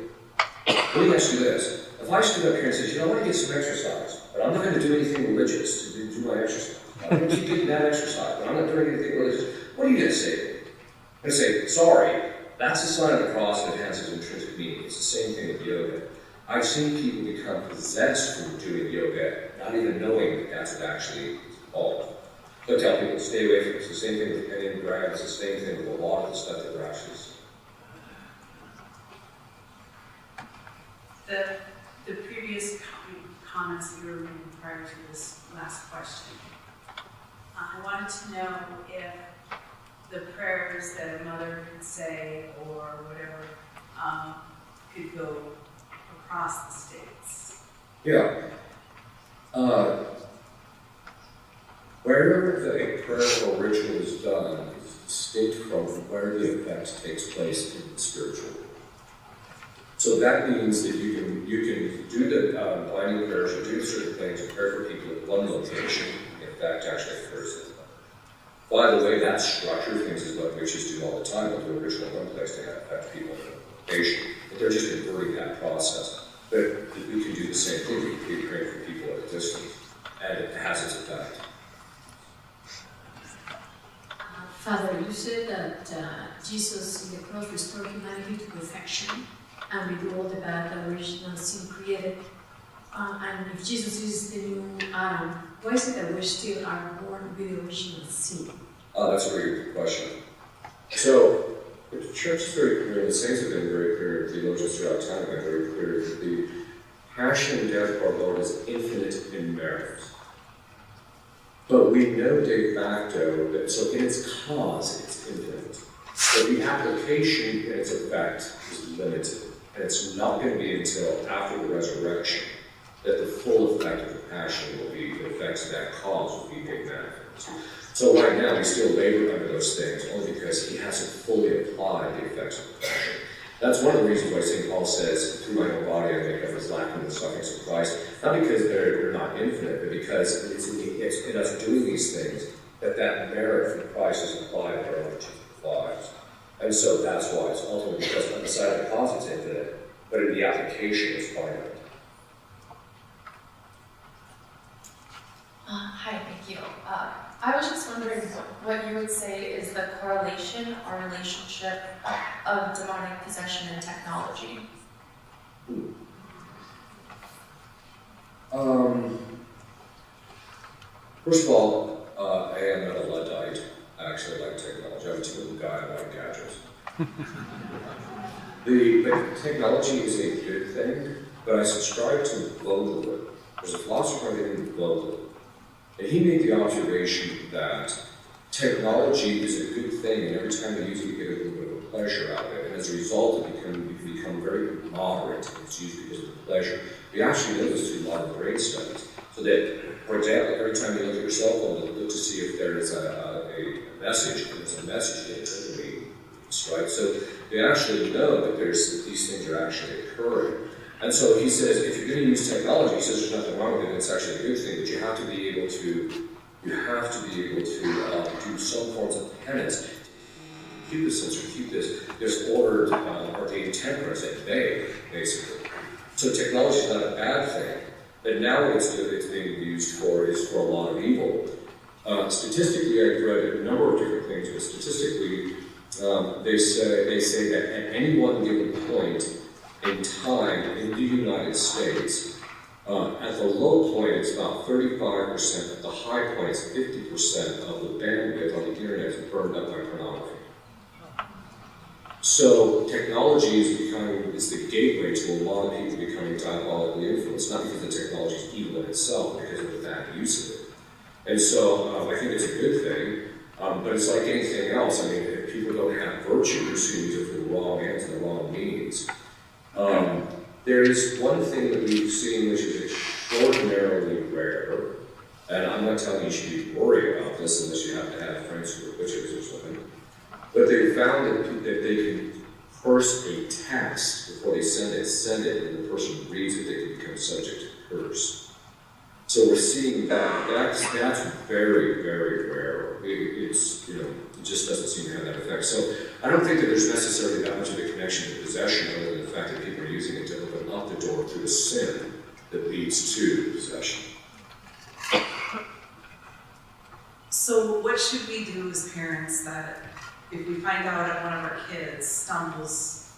Let me ask you this. If I stood up here and said, you know, I want to get some exercise, but I'm not going to do anything religious to do my exercise. I'm going to keep getting that exercise, but I'm not doing anything religious. What are you going to say to me? I'm going to say, sorry, that's a sign of the cross that has its intrinsic meaning. It's the same thing with yoga. I've seen people become possessed from doing yoga, not even knowing that that's what actually is involved. So I tell people to stay away from it. It's the same thing with Enneagram. It's the same thing with a lot of the stuff that we're actually seeing. The previous comments that you were making prior to this last question, I wanted to know if the prayers that a mother could say or whatever could go across the states. Yeah. Wherever the prayer or ritual is done is distinct from where the effect takes place in the spiritual world. So that means that you can do the binding prayers or do certain things and pray for people at one location. In fact, actually occurs in another. By the way, that structure of things is what witches do all the time. They'll do a ritual in one place to affect people in a location. But they're just inverting that process. But we can do the same thing. We can be praying for people at a distance. And it has its effect. Father, you said that Jesus in the cross restored humanity to perfection, and we do all the bad that original sin created. And if Jesus is the new Adam, why is it that we still are born with the original sin? That's a very good question. So, the church is very clear, the saints have been very clear, theologians throughout time have been very clear that the passion and death of our Lord is infinite in merit. But we know de facto that, so in its cause, it's infinite. But the application and its effect is limited. And it's not going to be until after the resurrection that the full effect of the passion will be, the effects of that cause will be made manifest. So right now we still labor under those things only because he hasn't fully applied the effects of the passion. That's one of the reasons why St. Paul says, through my own body I make up as lacking the sufferings of Christ. Not because they're not infinite, but because it's in us doing these things that merit from Christ is applied in our lives. And so that's why it's ultimately because on the side of the cause it's infinite, but in the application it's finite. Hi, thank you. I was just wondering what you would say is the correlation or relationship of demonic possession and technology. First of all, I am not a Luddite. I actually like technology. I'm a typical guy. I like gadgets. But technology is a good thing, but I subscribe to globalism. There's a philosopher named globalism. And he made the observation that technology is a good thing, and every time we use it, we get a little bit of a pleasure out of it. And as a result, it can become very moderate. It's used because of the pleasure. We actually know this through a lot of brain studies. So that, for example, every time you look at your cell phone, look to see if there is a message, and there's a message in it, right? So they actually know that these things are actually occurring. And so he says, if you're going to use technology, he says there's nothing wrong with it, it's actually a good thing, but you have to be able to do some forms of penance. Keep the sensor, keep this ordered ordained temperance at bay, basically. So technology is not a bad thing, but now what it's being used for is for a lot of evil. Statistically, I've read a number of different things, but statistically, they say that at any one given point in time in the United States, at the low point it's about 35%, at the high point it's 50% of the bandwidth on the internet is burned up by pornography. So technology is the gateway to a lot of people becoming diabolically influenced, not because the technology is evil in itself, because of the bad use of it. And so I think it's a good thing, but it's like anything else. I mean, if people don't have virtues who use it for the wrong ends and the wrong means. There is one thing that we've seen which is extraordinarily rare, and I'm not telling you should worry about this unless you have to have friends who are witches or something, but they found that they can curse a text before they send it, and the person who reads it, they can become subject to curse. So we're seeing that. That's very, very rare. It just doesn't seem to have that effect. So I don't think that there's necessarily that much of a connection to possession, other than the fact that people are using it to open up the door through the sin that leads to possession. So what should we do as parents that if we find out that one of our kids stumbles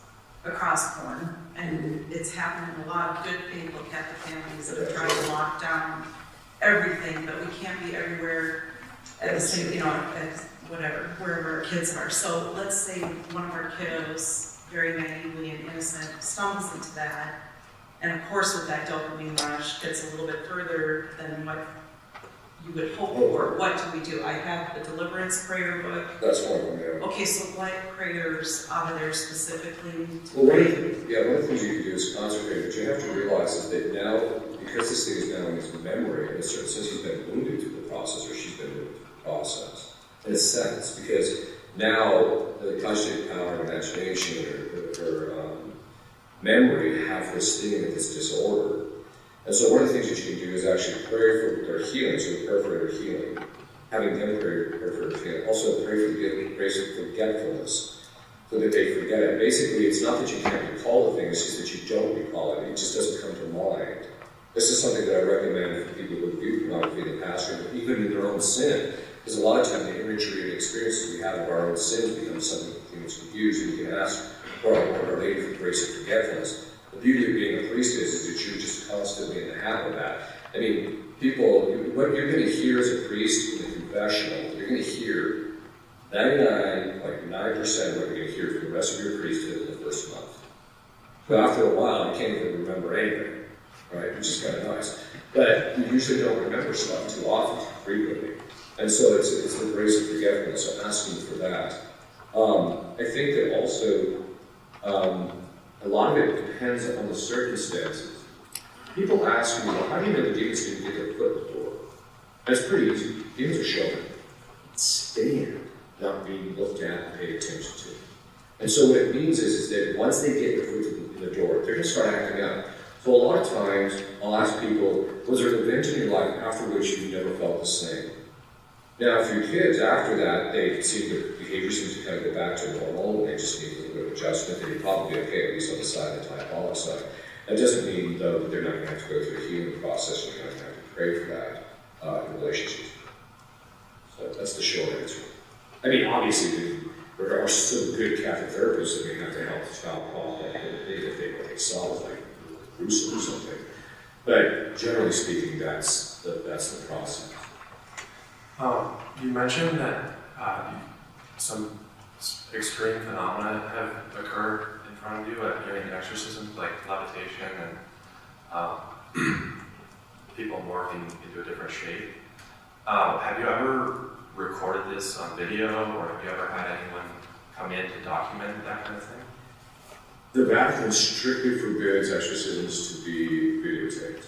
across porn, and it's happened in a lot of good faithful Catholic families that have tried to lock down everything, but we can't be everywhere at the same, at whatever, wherever our kids are. So let's say one of our kiddos, very naively and innocent, stumbles into that, and of course with that dopamine rush gets a little bit further than what you would hope for. What do we do? I have the deliverance prayer book. That's one of them, yeah. Okay, so what prayers out of there specifically? Well, one of the things you can do is consecrate, but you have to realize is that now, because this thing is now in his memory, in a certain sense, he's been wounded through the process, or she's been wounded through the process, in a sense, because now the cognitive power and imagination or memory have this thing of this disorder. And so one of the things that you can do is actually pray for their healing, so pray for their healing. Having them pray for their healing. Also pray for the grace of forgetfulness, so that they forget it. Basically, it's not that you can't recall the thing, it's just that you don't recall it. It just doesn't come to mind. This is something that I recommend for people who view pornography in the past, or even in their own sin. Because a lot of times the imagery and experiences we have of our own sins becomes something that's confused, and you can ask for Our Lady for grace of forgetfulness. The beauty of being a priest is that you're just constantly in the habit of that. I mean, what you're going to hear as a priest in the confessional, you're going to hear 99.9% of what you're going to hear for the rest of your priesthood in the first month. But after a while, you can't even remember anything, right? Which is kind of nice. But you usually don't remember stuff too often, too frequently. And so it's the grace of forgetfulness, so asking for that. I think that also, a lot of it depends on the circumstances. People ask me, well, how do you know the demons can get their foot in the door? That's pretty easy. Demons are showing. Stand, not being looked at and paid attention to. And so what it means is that once they get their foot in the door, they're going to start acting out. So a lot of times, I'll ask people, was there an event in your life after which you never felt the same? Now, for your kids, after that, their behavior seems to kind of go back to normal, and they just need a little bit of adjustment, and you're probably okay, at least on the side of the diabolic side. That doesn't mean, though, that they're not going to have to go through a healing process, and you're going to have to pray for that in relationships. So that's the short answer. I mean, obviously, there are some good Catholic therapists that may have to help the child cough that if they saw was like gruesome or something. But generally speaking, that's the process. You mentioned that some extreme phenomena have occurred in front of you during exorcisms, like levitation and people morphing into a different shape. Have you ever recorded this on video, or have you ever had anyone come in to document that kind of thing? The Vatican strictly forbids exorcisms to be videotaped.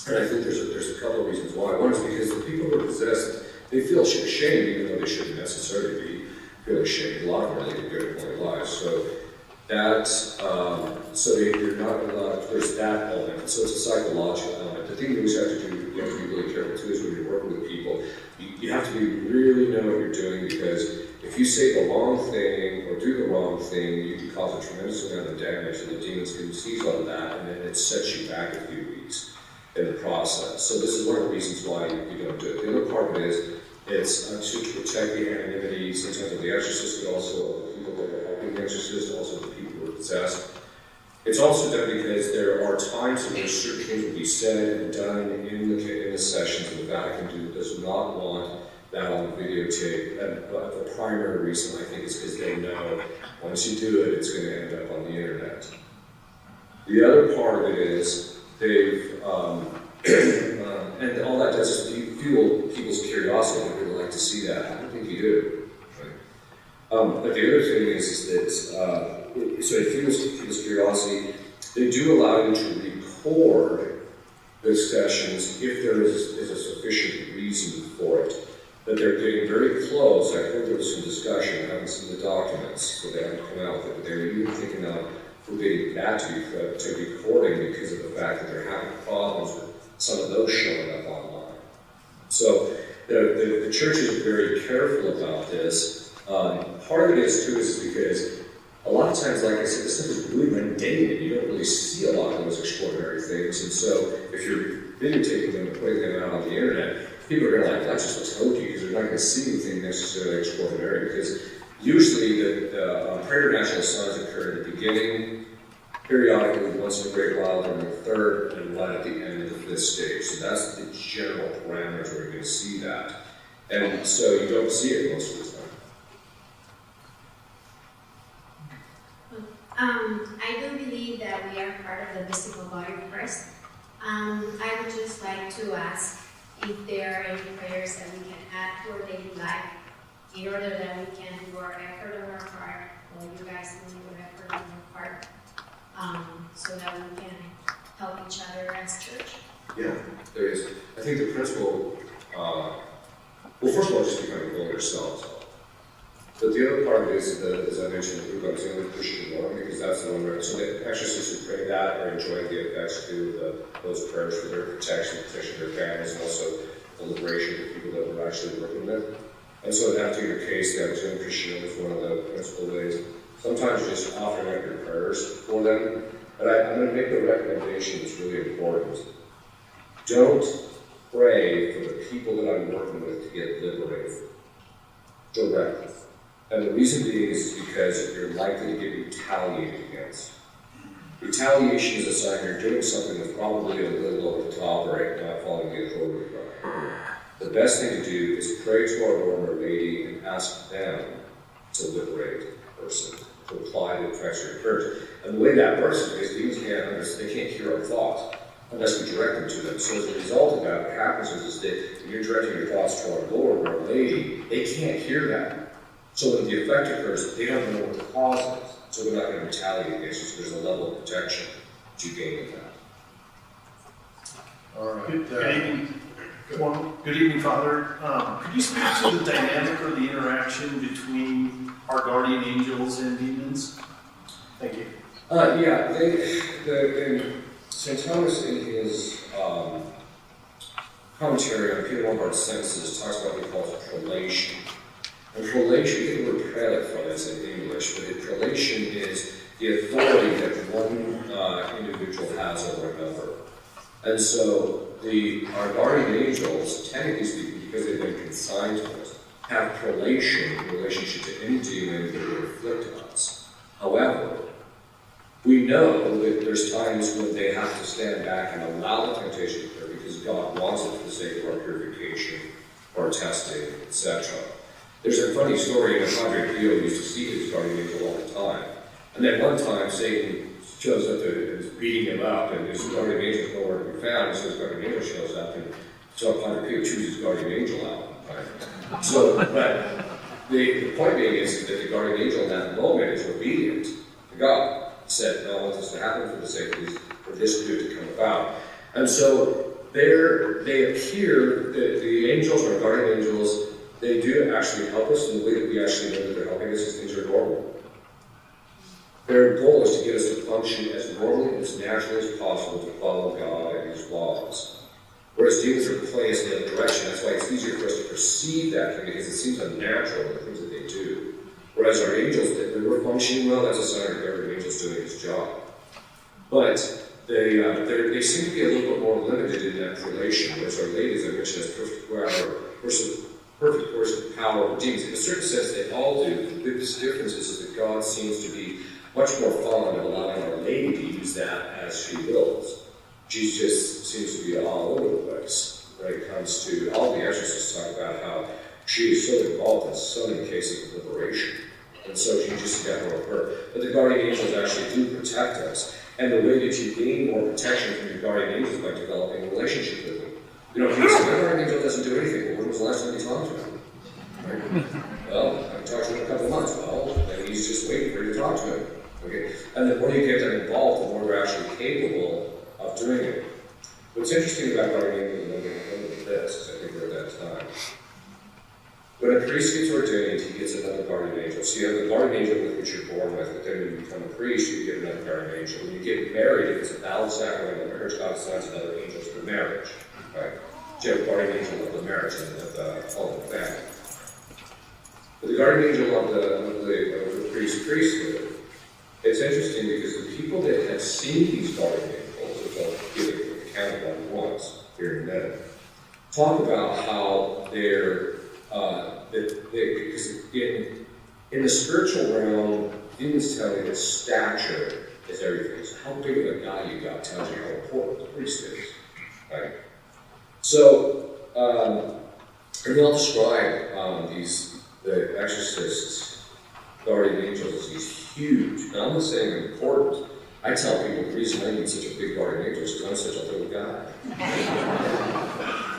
And I think there's a couple of reasons why. One is because the people who are possessed, they feel ashamed, even though they shouldn't necessarily feel ashamed. A lot of them are leading very holy lives. So that, you're not allowed, there's that element. So it's a psychological element. The thing you always have to do, you have to be really careful too, is when you're working with people, you have to really know what you're doing, because if you say the wrong thing or do the wrong thing, you can cause a tremendous amount of damage, and the demons can seize on that, and then it sets you back a few weeks in the process. So this is one of the reasons why you don't do it. The other part of it is, it's to protect the anonymity, sometimes of the exorcist, but also of the people that are helping the exorcist, also the people who are possessed. It's also done because there are times when certain things will be said and done in the sessions, and the Vatican does not want that on videotape. But the primary reason, I think, is because they know once you do it, it's going to end up on the internet. The other part of it is they've, and all that does is fuel people's curiosity. They really like to see that. I don't think you do. Right? But the other thing is that, so it fuels people's curiosity. They do allow you to record the sessions if there is a sufficient reason for it. That they're getting very close. I heard there was some discussion. I haven't seen the documents, so they haven't come out with it. But they were even thinking of forbidding that to be recording because of the fact that they're having problems with some of those showing up online. So the church is very careful about this. Part of it is too is because a lot of times, like I said, this stuff is really mundane, and you don't really see a lot of those extraordinary things. And so if you're videotaping them and putting them out on the internet, people are going to that's just what I told you, because they're not going to see anything necessarily extraordinary. Because usually the preternatural signs occur at the beginning, periodically, once in a great while, during the third, and right at the end of the fifth stage. So that's the general parameters where you're going to see that. And so you don't see it most of the time. I do believe that we are part of the mystical body of Christ. I would just like to ask if there are any prayers that we can add to our daily life in order that we can do our effort on our part, or you guys can do your effort on your part, so that we can help each other as church. Yeah, there is. I think the principle, well, first of all, just becoming full yourselves. But the other part of it is, as I mentioned, the group I was the only Christian one, because that's the one where, so the exorcists who pray that are enjoying the effects too, those prayers for their protection of their families, and also the liberation of the people that we're actually working with. And so in that particular case, the Auxiliary Christian is one of the principal ways. Sometimes you just offering up your prayers for them, but I'm going to make the recommendation that's really important. Don't pray for the people that I'm working with to get liberated directly. And the reason being is because you're likely to get retaliated against. Retaliation is a sign you're doing something that's probably a little over the top or not following the authority of God. The best thing to do is pray to our Lord and our Lady and ask them to liberate the person, to apply the effects of your prayers. And the way that works is demons they can't hear our thoughts unless we direct them to them. So as a result of that, what happens is that when you're directing your thoughts to our Lord or our Lady, they can't hear that. So when the effect occurs, they don't know what the cause is. So they're not going to retaliate against you. So there's a level of protection that you gain with that. All right. Good evening, Father. Could you speak to the dynamic or the interaction between our guardian angels and demons? Thank you. St. Thomas in his commentary on Peter Lombard's sentences talks about what he calls prelation. And prelation, you get the word prelate from it in English, but prelation is the authority that one individual has over another. And so our guardian angels, technically speaking, because they've been consigned to us, have prelation in relationship to any demon that would afflict us. However, we know that there's times when they have to stand back and allow the temptation to occur because God wants it for the sake of our purification, our testing, etc. There's a funny story in Padre Pio used to see his guardian angel all the time. And then one time Satan shows up and is beating him up, and his guardian angel is nowhere to be found, and so his guardian angel shows up, and so Padre Pio chooses guardian angel out. Right? So, but the point being is that the guardian angel in that moment is obedient to God. He said, no, I want this to happen for the sake of for this good to come about. And so they appear, the angels or guardian angels, they do actually help us in the way that we actually know that they're helping us as things are normal. Their goal is to get us to function as normally and as naturally as possible to follow God and His laws. Whereas demons are pulling us in the other direction. That's why it's easier for us to perceive that thing because it seems unnatural, the things that they do. Whereas our angels, when we're functioning well, that's a sign of our angel's doing his job. But they seem to be a little bit more limited in that relation, whereas our ladies, I mentioned, has perfect course of power of demons. In a certain sense, they all do. The biggest difference is that God seems to be much more fond of allowing Our Lady to use that as she wills. She just seems to be all over the place when it comes to all the exorcists talk about how she is so involved in so many cases of liberation. And so she just got more of her. But the guardian angels actually do protect us. And the way that you gain more protection from your guardian angels is by developing a relationship with them. You know, if you say, my guardian angel doesn't do anything, well, when was the last time you talked to him? Right? Well, I haven't talked to him in a couple of months. Well, then he's just waiting for you to talk to him. Okay? And the more you get them involved, the more they're actually capable of doing it. What's interesting about guardian angels, and I'm going to go into this, because I think we're at that time. When a priest gets ordained, he gets another guardian angel. So you have the guardian angel with which you're born with, but then when you become a priest, you get another guardian angel. When you get married, if it's a valid sacrament of marriage, God assigns another angel for marriage. Right? So you have a guardian angel of the marriage and of the family. But the guardian angel of the priesthood, it's interesting because the people that have seen these guardian angels, which I'll give an account of one once here in a minute, talk about how they're because in the spiritual realm, demons tell you that stature is everything. So how big of a guy you got tells you how important the priest is, right? So, and they'll describe the exorcists, guardian angels, as these huge. And I'm not saying they're important. I tell people the reason I need such a big guardian angel is because I'm such a little guy.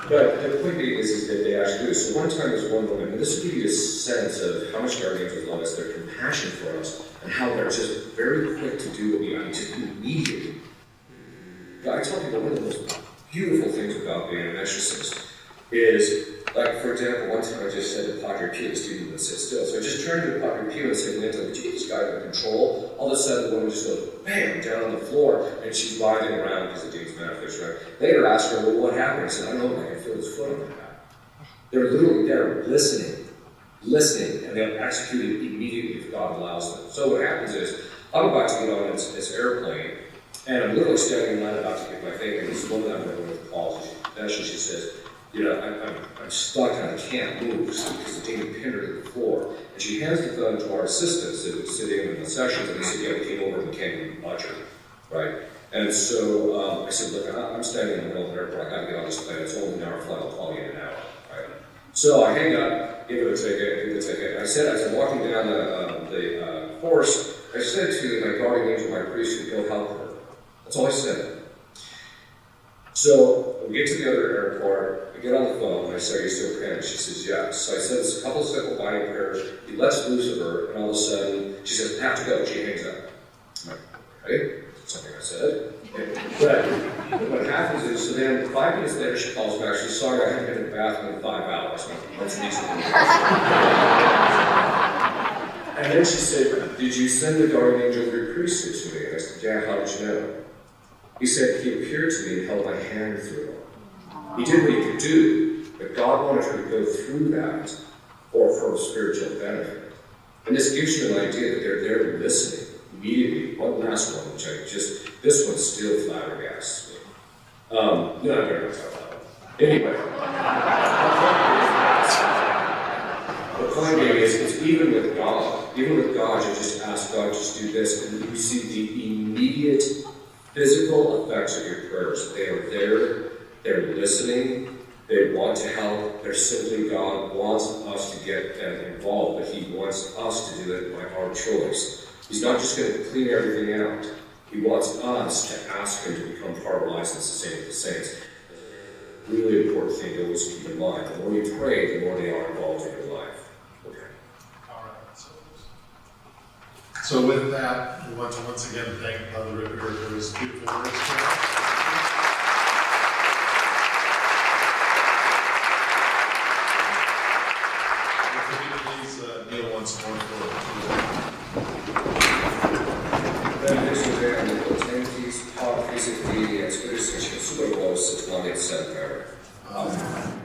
But the point is that they actually do. So one time there's one woman, and this will give you a sense of how much guardian angels love us, their compassion for us, and how they're just very quick to do what we need, just immediately. I tell people one of the most beautiful things about being an exorcist is, like, for example, one time I just said to Padre Pio, the student would sit still. So I just turned to Padre Pio and said, Linda, would you get this guy under control? All of a sudden, the woman just goes, bam, down on the floor, and she's writhing around because the demon's manifest, right? Later, I asked her, well, what happened? I said, I don't know, I can feel his foot on my back. They're literally there, listening, and they'll execute it immediately if God allows them. So what happens is, I'm about to get on this airplane, and I'm literally standing in line about to get my thing, and this woman I'm working with calls, and she says, you know, I'm stuck and I can't move because the demon pinned her to the floor. And she hands the phone to our assistants that was sitting in the sessions, and they said, yeah, we came over and we can't even touch her, right? And so I said, look, I'm standing in the middle of the airport, I gotta get on this plane, it's only an hour flight, I'll call you in an hour, right? So I hang up, give it a ticket. I said, as I'm walking down the course, I said to my guardian angel, my priest, to go help her. That's all I said. So we get to the other airport, I get on the phone, and I say, are you still praying? She says, yes. So I said, it's a couple of simple binding prayers. He lets loose of her, and all of a sudden, she says, I have to go. She hangs up. I'm like, okay, that's something I said. But what happens is, so then 5 minutes later, she calls back. She's sorry, I haven't been in the bathroom in 5 hours. I'm like, that's reasonable. And then she said, did you send the guardian angel of your priesthood to me? And I said, yeah, how did you know? He said, he appeared to me and held my hand through it. He did what he could do, but God wanted her to go through that for her spiritual benefit. And this gives you an idea that they're there listening immediately. One last one, which this one still flabbergasts me. No, I'm going to talk about it. Anyway. The point being is, it's even with God, you just ask God, just do this, and you see the immediate physical effects of your prayers. They are there, they're listening, they want to help. They're simply, God wants us to get them involved, but He wants us to do it by our choice. He's not just going to clean everything out. He wants us to ask Him to become part of life, and it's the same with the saints. Really important thing to always keep in mind. The more you pray, the more they are involved in your life. Okay. So with that, we want to once again thank Father Ripperger for his beautiful words tonight. If you please kneel once more for Benedictus Deus, Pax, Christi, Expedis, Super Bowl, Semper. Amen.